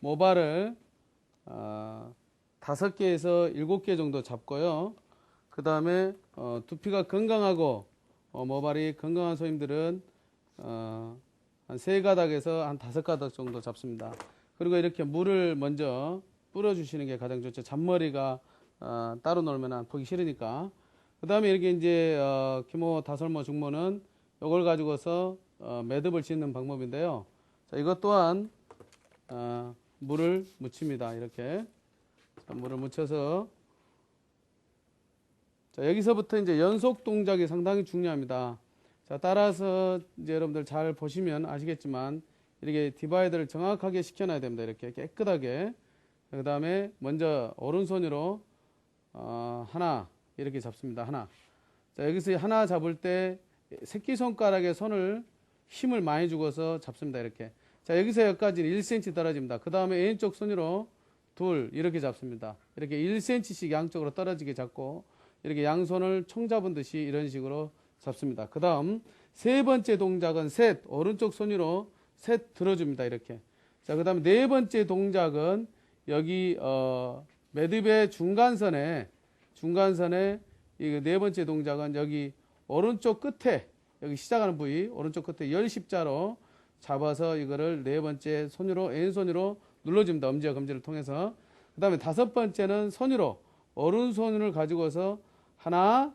모발을 5개에서 7개 정도 잡고요. 그 다음에 두피가 건강하고 모발이 건강한 손님들은 한 3가닥에서 한 5가닥 정도 잡습니다. 그리고 이렇게 물을 먼저 뿌려주시는 게 가장 좋죠. 잔머리가 따로 놀면 보기 싫으니까. 그 다음에 이렇게 이제 기모, 다설모, 중모는 이걸 가지고서 매듭을 짓는 방법인데요. 자, 이것 또한 물을 묻힙니다. 이렇게 자, 물을 묻혀서 자, 여기서부터 이제 연속 동작이 상당히 중요합니다. 자, 따라서 이제 여러분들 잘 보시면 아시겠지만 이렇게 디바이더를 정확하게 시켜놔야 됩니다. 이렇게 깨끗하게. 그 다음에 먼저 오른손으로 하나 이렇게 잡습니다. 하나. 자, 여기서 하나 잡을 때 새끼손가락에 손을 힘을 많이 주고서 잡습니다. 이렇게. 자, 여기서 여기까지는 1cm 떨어집니다. 그 다음에 왼쪽 손으로 둘 이렇게 잡습니다. 이렇게 1cm씩 양쪽으로 떨어지게 잡고 이렇게 양손을 총 잡은 듯이 이런 식으로 잡습니다. 그 다음 세 번째 동작은 셋 오른쪽 손으로 셋 들어줍니다. 이렇게. 자, 그 다음에 네 번째 동작은 여기 매듭의 중간선에 이 네 번째 동작은 여기 오른쪽 끝에 여기 시작하는 부위 오른쪽 끝에 열십자로 잡아서 이거를 네 번째 손으로 왼손으로 눌러줍니다. 엄지와 검지를 통해서. 그 다음에 다섯 번째는 손으로 오른손을 가지고서 하나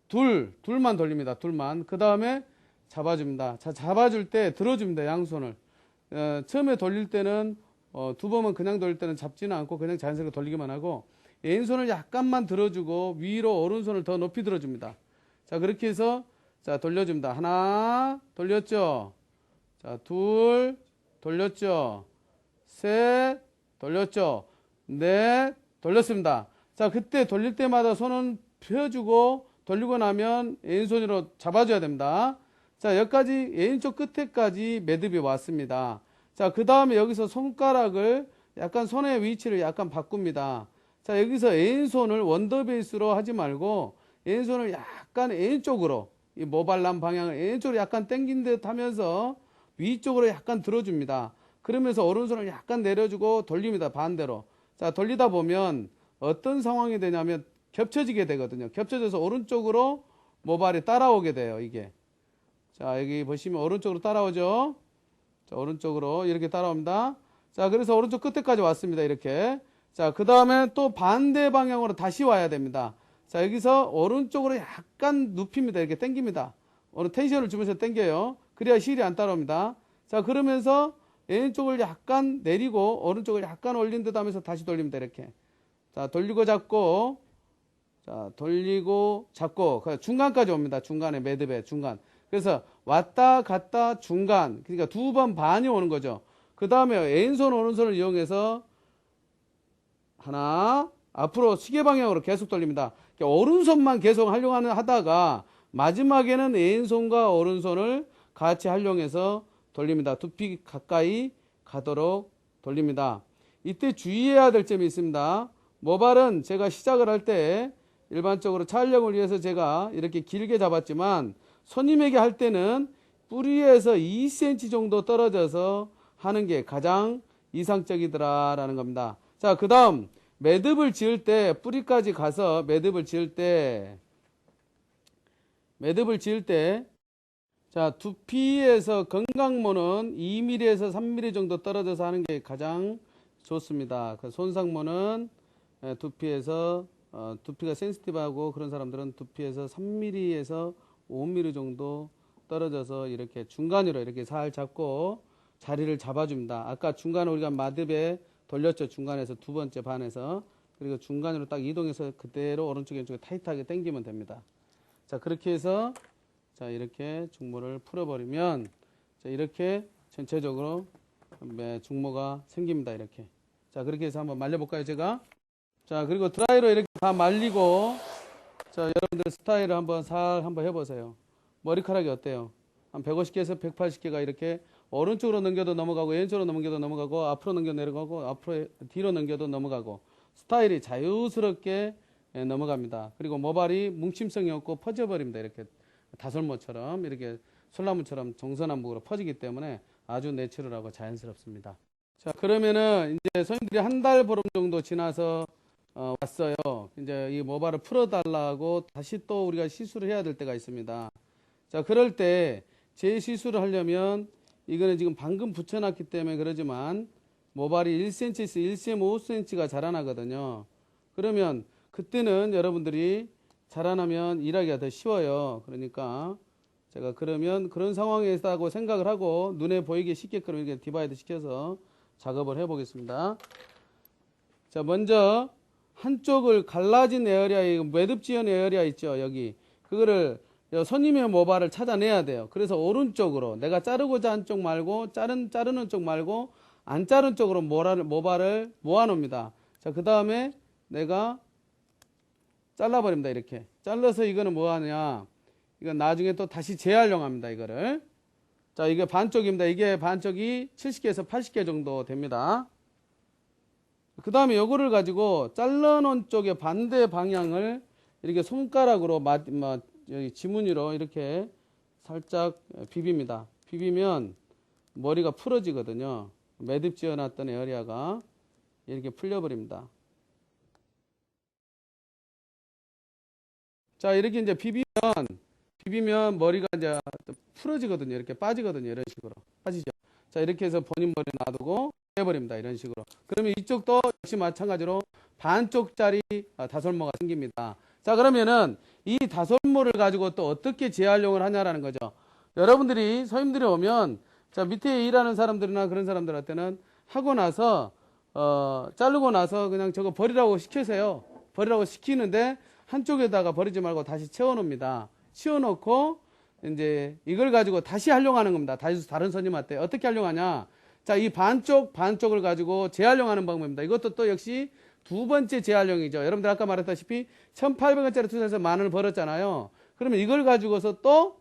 둘만 돌립니다. 둘만. 그 다음에 잡아줍니다. 자, 잡아줄 때 들어줍니다. 양손을. 처음에 돌릴 때는 두 번은 그냥 돌릴 때는 잡지는 않고 그냥 자연스럽게 돌리기만 하고 왼손을 약간만 들어주고 위로 오른손을 더 높이 들어줍니다. 자, 그렇게 해서 자, 돌려줍니다. 하나, 돌렸죠? 자, 둘, 돌렸죠? 셋, 돌렸죠? 넷, 돌렸습니다. 자, 그때 돌릴 때마다 손은 펴주고 돌리고 나면 왼손으로 잡아줘야 됩니다. 자, 여기까지 왼쪽 끝에까지 매듭이 왔습니다. 자, 그 다음에 여기서 손가락을 약간 손의 위치를 약간 바꿉니다. 자, 여기서 왼손을 원더 베이스로 하지 말고 왼손을 약간 왼쪽으로 이 모발람 방향을 왼쪽으로 약간 당긴 듯 하면서 위쪽으로 약간 들어줍니다. 그러면서 오른손을 약간 내려주고 돌립니다. 반대로. 자, 돌리다 보면 어떤 상황이 되냐면 겹쳐지게 되거든요. 겹쳐져서 오른쪽으로 모발이 따라오게 돼요. 이게. 자, 여기 보시면 오른쪽으로 따라오죠. 자, 오른쪽으로 이렇게 따라옵니다. 자, 그래서 오른쪽 끝에까지 왔습니다. 이렇게. 자, 그 다음에 또 반대 방향으로 다시 와야 됩니다. 자, 여기서 오른쪽으로 약간 눕힙니다. 이렇게 당깁니다. 오늘 텐션을 주면서 당겨요. 그래야 힐이 안 따라옵니다. 자, 그러면서 왼쪽을 약간 내리고 오른쪽을 약간 올린 듯 하면서 다시 돌립니다. 이렇게. 자, 돌리고 잡고, 자, 돌리고 잡고, 중간까지 옵니다. 중간에 매듭에 중간. 그래서 왔다 갔다 중간. 그러니까 두 번 반이 오는 거죠. 그 다음에 왼손 오른손을 이용해서 하나, 앞으로 시계 방향으로 계속 돌립니다. 오른손만 계속 하다가 마지막에는 왼손과 오른손을 같이 활용해서 돌립니다. 두피 가까이 가도록 돌립니다. 이때 주의해야 될 점이 있습니다. 모발은 제가 시작을 할 때 일반적으로 촬영을 위해서 제가 이렇게 길게 잡았지만 손님에게 할 때는 뿌리에서 2cm 정도 떨어져서 하는 게 가장 이상적이더라라는 겁니다. 자, 그 다음 매듭을 지을 때 뿌리까지 가서 매듭을 지을 때 자, 두피에서 건강모는 2mm에서 3mm 정도 떨어져서 하는 게 가장 좋습니다. 그 손상모는 두피에서 두피가 센시티브하고 그런 사람들은 두피에서 3mm에서 5mm 정도 떨어져서 이렇게 중간으로 이렇게 살 잡고 자리를 잡아줍니다. 아까 중간에 우리가 마듭에 돌렸죠. 중간에서 두 번째 반에서. 그리고 중간으로 딱 이동해서 그대로 오른쪽 왼쪽에 타이트하게 당기면 됩니다. 자, 그렇게 해서 자, 이렇게 중모를 풀어버리면 자, 이렇게 전체적으로 중모가 생깁니다. 이렇게. 자, 그렇게 해서 한번 말려볼까요, 제가? 자, 그리고 드라이로 이렇게 다 말리고 자, 여러분들 스타일을 한번 해보세요. 머리카락이 어때요? 한 150개에서 180개가 이렇게 오른쪽으로 넘겨도 넘어가고 왼쪽으로 넘겨도 넘어가고 앞으로 넘겨 내려가고 앞으로 뒤로 넘겨도 넘어가고 스타일이 자유스럽게 넘어갑니다. 그리고 모발이 뭉침성이 없고 퍼져버립니다. 이렇게 다솔모처럼 이렇게 솔나무처럼 동서남북으로 퍼지기 때문에 아주 내추럴하고 자연스럽습니다. 자, 그러면은 이제 선생님들이 한 달 보름 정도 지나서 왔어요. 이제 이 모발을 풀어달라고 다시 또 우리가 시술을 해야 될 때가 있습니다. 자, 그럴 때 재시술을 하려면 이거는 지금 방금 붙여놨기 때문에 그러지만 모발이 1cm에서 1cm, 5cm가 자라나거든요. 그러면 그때는 여러분들이 자라나면 일하기가 더 쉬워요. 그러니까 제가 그러면 그런 상황에 있다고 생각을 하고 눈에 보이게 쉽게끔 이렇게 디바이드 시켜서 작업을 해 보겠습니다. 자, 먼저 한쪽을 갈라진 에어리아, 매듭 지은 에어리아 있죠. 여기. 그거를 손님의 모발을 찾아내야 돼요. 그래서 오른쪽으로 내가 자르고자 한 쪽 말고 자르는 쪽 말고 안 자른 쪽으로 모발을 모아놓습니다. 자, 그 다음에 내가 잘라버립니다. 이렇게. 잘라서 이거는 뭐 하냐. 이건 나중에 또 다시 재활용합니다. 이거를. 자, 이게 반쪽입니다. 이게 반쪽이 70개에서 80개 정도 됩니다. 그 다음에 요거를 가지고 잘라놓은 쪽의 반대 방향을 이렇게 손가락으로 여기 지문으로 이렇게 살짝 비빕니다. 비비면 머리가 풀어지거든요. 매듭 지어놨던 에어리아가 이렇게 풀려버립니다. 자, 이렇게 이제 비비면 머리가 이제 풀어지거든요. 이렇게 빠지거든요. 이런 식으로. 빠지죠. 자, 이렇게 해서 본인 머리 놔두고 빼버립니다. 이런 식으로. 그러면 이쪽도 역시 마찬가지로 반쪽짜리 다솔모가 생깁니다. 자, 그러면은 이 다솔모를 가지고 또 어떻게 재활용을 하냐라는 거죠. 여러분들이 선생님들이 오면 자, 밑에 일하는 사람들이나 그런 사람들한테는 하고 나서, 자르고 나서 그냥 저거 버리라고 시키세요. 버리라고 시키는데 한쪽에다가 버리지 말고 다시 채워놓습니다. 치워놓고 이제 이걸 가지고 다시 활용하는 겁니다. 다른 선임한테. 어떻게 활용하냐? 자, 이 반쪽을 가지고 재활용하는 방법입니다. 이것도 또 역시 두 번째 재활용이죠. 여러분들 아까 말했다시피 1,800원짜리 투자해서 10,000원을 벌었잖아요. 그러면 이걸 가지고서 또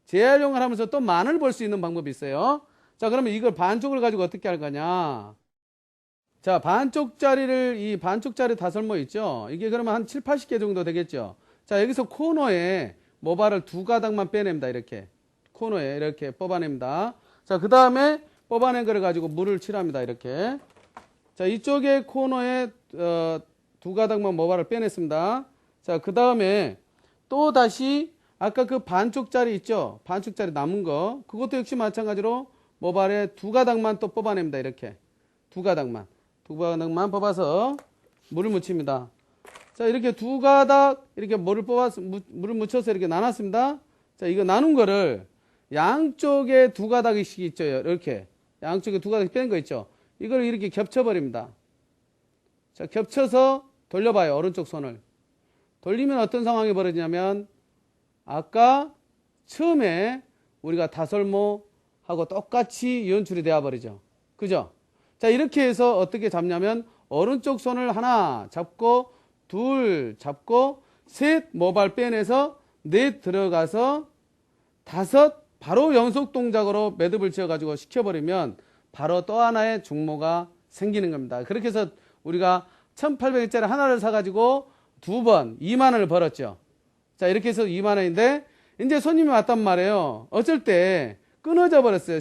재활용을 하면서 또 10,000원을 벌 수 있는 방법이 있어요. 자, 그러면 이걸 반쪽을 가지고 어떻게 할 거냐? 자, 이 반쪽짜리 다설모 있죠? 이게 그러면 한 7, 80개 정도 되겠죠? 자, 여기서 코너에 모발을 2가닥만 빼냅니다. 이렇게. 코너에 이렇게 뽑아냅니다. 자, 그 다음에 뽑아낸 거를 가지고 물을 칠합니다. 이렇게. 자, 이쪽에 코너에 2가닥만 모발을 빼냈습니다. 자, 그 다음에 또 다시 아까 그 반쪽짜리 있죠? 반쪽짜리 남은 거. 그것도 역시 마찬가지로 모발에 2가닥만 또 뽑아냅니다. 이렇게. 2가닥만 뽑아서 물을 묻힙니다. 자, 이렇게 2가닥 이렇게 물을 묻혀서 이렇게 나눴습니다. 자, 이거 나눈 거를 양쪽에 2가닥씩 있죠. 이렇게. 양쪽에 2가닥 뺀 거 있죠. 이걸 이렇게 겹쳐버립니다. 자, 겹쳐서 돌려봐요. 오른쪽 손을. 돌리면 어떤 상황이 벌어지냐면 아까 처음에 우리가 다설모하고 똑같이 연출이 되어버리죠. 그죠? 자, 이렇게 해서 어떻게 잡냐면 오른쪽 손을 하나 잡고 둘 잡고 셋 모발 빼내서 넷 들어가서 다섯 바로 연속 동작으로 매듭을 지어가지고 시켜버리면 바로 또 하나의 중모가 생기는 겁니다. 그렇게 해서 우리가 1,800원짜리 하나를 사가지고 2번 20,000원을 벌었죠. 자, 이렇게 해서 20,000원인데 이제 손님이 왔단 말이에요. 어쩔 때 끊어져 버렸어요.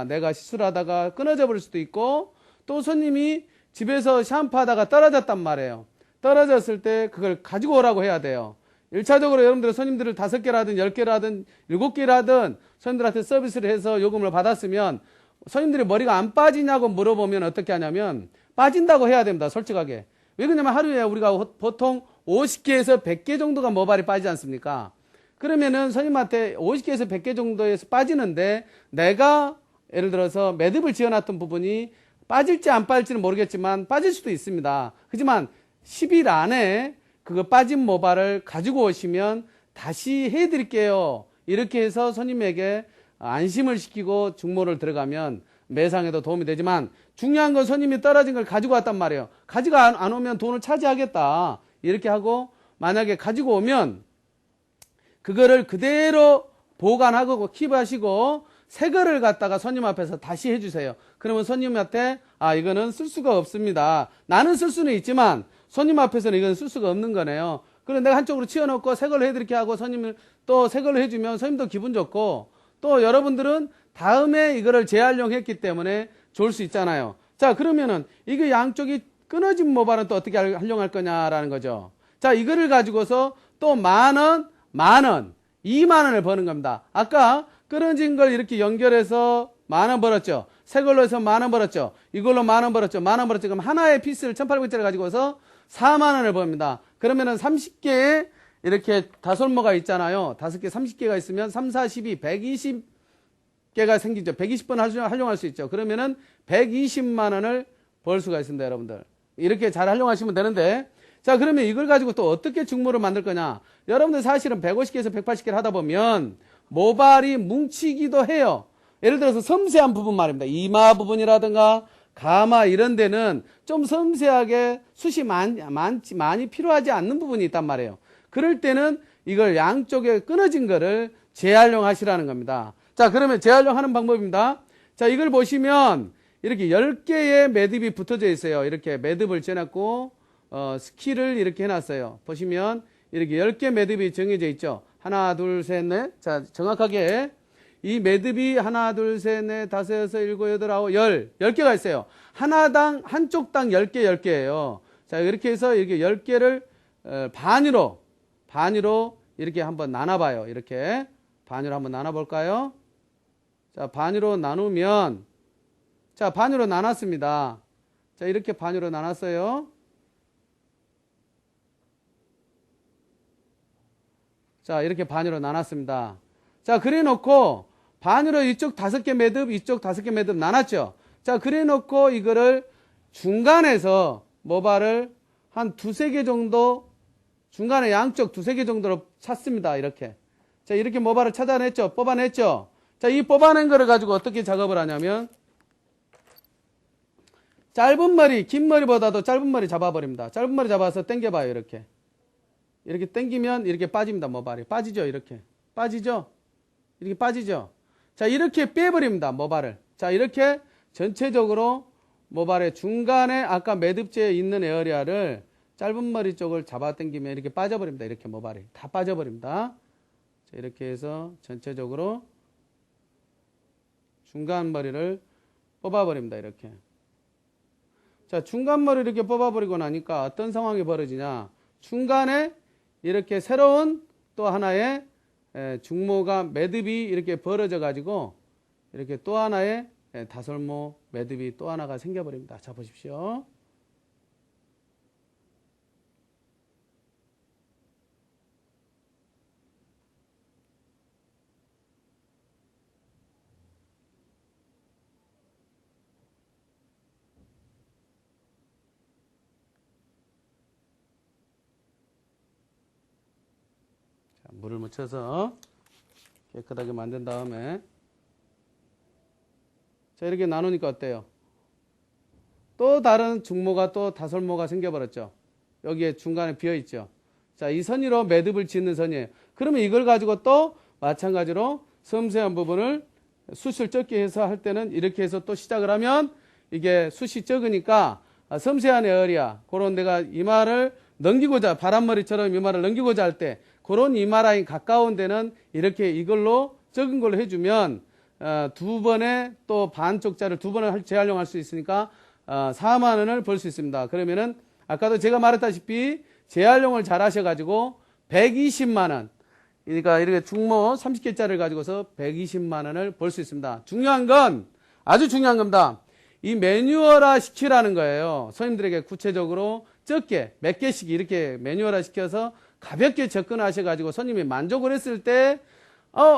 내가 시술하다가 끊어져 버릴 수도 있고 또 손님이 집에서 샴푸하다가 떨어졌단 말이에요. 떨어졌을 때 그걸 가지고 오라고 해야 돼요. 1차적으로 여러분들 손님들을 5개라든 10개라든 7개라든 손님들한테 서비스를 해서 요금을 받았으면 손님들이 머리가 안 빠지냐고 물어보면 어떻게 하냐면 빠진다고 해야 됩니다. 솔직하게. 왜 그러냐면 하루에 우리가 보통 50개에서 100개 정도가 모발이 빠지지 않습니까? 그러면은 손님한테 50개에서 100개 정도에서 빠지는데 내가 예를 들어서 매듭을 지어놨던 부분이 빠질지 안 빠질지는 모르겠지만 빠질 수도 있습니다. 하지만 10일 안에 그거 빠진 모발을 가지고 오시면 다시 해드릴게요. 이렇게 해서 손님에게 안심을 시키고 중모를 들어가면 매상에도 도움이 되지만 중요한 건 손님이 떨어진 걸 가지고 왔단 말이에요. 가지고 안 오면 돈을 차지하겠다. 이렇게 하고 만약에 가지고 오면 그거를 그대로 보관하고 킵하시고 새 거를 갖다가 손님 앞에서 다시 해주세요. 그러면 손님한테 이거는 쓸 수가 없습니다. 나는 쓸 수는 있지만 손님 앞에서는 이건 쓸 수가 없는 거네요. 그래서 내가 한쪽으로 치워놓고 새 걸로 해드릴게 하고 손님을 또 새 걸로 해주면 손님도 기분 좋고 또 여러분들은 다음에 이거를 재활용했기 때문에 좋을 수 있잖아요. 자, 그러면은 이게 양쪽이 끊어진 모발은 또 어떻게 활용할 거냐라는 거죠. 자, 이거를 가지고서 또 10,000원, 20,000원을 버는 겁니다. 아까 끊어진 걸 이렇게 연결해서 10,000원 벌었죠. 새 걸로 해서 10,000원 벌었죠. 이걸로 10,000원 벌었죠. 10,000원 벌었죠. 그럼 하나의 피스를 1,800원짜리 가지고서 40,000원을 법니다. 그러면은 30개의 이렇게 다솔모가 있잖아요. 5개, 30개가 있으면 3, 4, 12, 120개가 생기죠. 120번 활용할 수 있죠. 그러면은 120만원을 벌 수가 있습니다, 여러분들. 이렇게 잘 활용하시면 되는데, 자, 그러면 이걸 가지고 또 어떻게 중모를 만들 거냐? 여러분들 사실은 150개에서 180개를 하다 보면 모발이 뭉치기도 해요. 예를 들어서 섬세한 부분 말입니다. 이마 부분이라든가 가마 이런 데는 좀 섬세하게 숱이 많이 필요하지 않는 부분이 있단 말이에요. 그럴 때는 이걸 양쪽에 끊어진 거를 재활용하시라는 겁니다. 자, 그러면 재활용하는 방법입니다. 자, 이걸 보시면 이렇게 10개의 매듭이 붙어져 있어요. 이렇게 매듭을 지어놨고 스킬을 이렇게 해놨어요. 보시면 이렇게 10개 매듭이 정해져 있죠. 하나, 둘, 셋, 넷. 자, 정확하게 이 매듭이 하나, 둘, 셋, 넷, 다섯, 여섯, 일곱, 여덟, 아홉, 10개가 있어요. 한쪽당 10개, 10개예요. 자, 이렇게 해서 이렇게 10개를 반으로 이렇게 한번 나눠봐요. 이렇게 반으로 한번 나눠볼까요? 자, 반으로 나누면, 자, 반으로 나눴습니다. 자, 이렇게 반으로 나눴어요. 자, 이렇게 반으로 나눴습니다. 자, 그래 놓고 반으로 이쪽 5개 매듭, 이쪽 5개 매듭 나눴죠. 자, 그래 놓고 이거를 중간에서 모발을 한 2-3개 정도, 중간에 양쪽 2-3개 정도로 찼습니다. 이렇게. 자, 이렇게 모발을 찾아냈죠. 뽑아냈죠. 자, 이 뽑아낸 거를 가지고 어떻게 작업을 하냐면, 짧은 머리, 긴 머리보다도 짧은 머리 잡아버립니다. 짧은 머리 잡아서 당겨봐요. 이렇게. 이렇게 당기면 이렇게 빠집니다. 모발이. 빠지죠. 이렇게. 빠지죠. 이렇게 빠지죠. 자, 이렇게 빼버립니다. 모발을. 자, 이렇게 전체적으로 모발의 중간에 아까 매듭지에 있는 에어리아를 짧은 머리 쪽을 잡아 당기면 이렇게 빠져버립니다. 이렇게 모발이. 다 빠져버립니다. 자, 이렇게 해서 전체적으로 중간 머리를 뽑아버립니다. 이렇게. 자, 중간 머리를 이렇게 뽑아버리고 나니까 어떤 상황이 벌어지냐. 중간에 이렇게 새로운 또 하나의 중모가 매듭이 이렇게 벌어져 가지고 이렇게 또 하나의 다솔모 매듭이 또 하나가 생겨버립니다. 자, 보십시오. 물을 묻혀서 깨끗하게 만든 다음에 자, 이렇게 나누니까 어때요? 또 다른 중모가 또 다솔모가 생겨버렸죠. 여기에 중간에 비어있죠. 자, 이 선으로 매듭을 짓는 선이에요. 그러면 이걸 가지고 또 마찬가지로 섬세한 부분을 숱을 적게 해서 할 때는 이렇게 해서 또 시작을 하면 이게 숱이 적으니까 섬세한 에어리아 그런 데가 이마를 넘기고자 바람머리처럼 이마를 넘기고자 할 때 그런 이마 라인 가까운 데는 이렇게 이걸로 적은 걸로 해주면 2번에 또 반쪽짜리를 2번을 재활용할 수 있으니까 4만 원을 벌 수 있습니다. 그러면은 아까도 제가 말했다시피 재활용을 잘 하셔가지고 120만 원 그러니까 이렇게 중모 30개짜리를 가지고서 120만 원을 벌 수 있습니다. 중요한 건 아주 중요한 겁니다. 이 매뉴얼화 시키라는 거예요. 선생님들에게 구체적으로 적게 몇 개씩 이렇게 매뉴얼화 시켜서 가볍게 접근하셔가지고 손님이 만족을 했을 때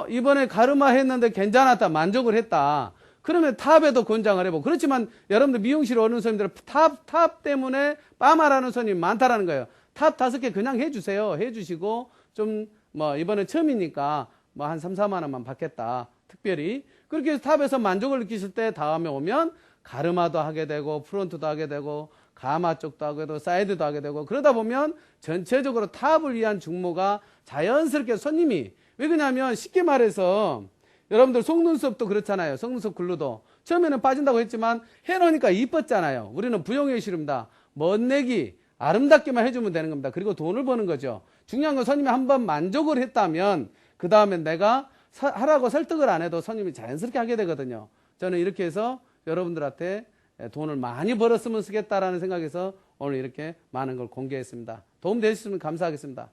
이번에 가르마 했는데 괜찮았다 만족을 했다 그러면 탑에도 권장을 해보고 그렇지만 여러분들 미용실 오는 손님들은 탑 때문에 빠마라는 손님이 많다라는 거예요. 탑 5개 그냥 해주세요. 해주시고 좀 뭐 이번에 처음이니까 뭐 한 3-4만 원만 받겠다 특별히 그렇게 해서 탑에서 만족을 느끼실 때 다음에 오면 가르마도 하게 되고 프론트도 하게 되고 가마 쪽도 하게 되고 사이드도 하게 되고 그러다 보면 전체적으로 탑을 위한 중모가 자연스럽게 손님이 왜 그러냐면 쉽게 말해서 여러분들 속눈썹도 그렇잖아요. 속눈썹 글루도 처음에는 빠진다고 했지만 해놓으니까 이뻤잖아요. 우리는 부용하기 싫습니다. 멋내기 아름답게만 해주면 되는 겁니다. 그리고 돈을 버는 거죠. 중요한 건 손님이 한번 만족을 했다면 그 다음에 내가 하라고 설득을 안 해도 손님이 자연스럽게 하게 되거든요. 저는 이렇게 해서 여러분들한테 돈을 많이 벌었으면 쓰겠다라는 생각에서 오늘 이렇게 많은 걸 공개했습니다. 도움 되셨으면 감사하겠습니다.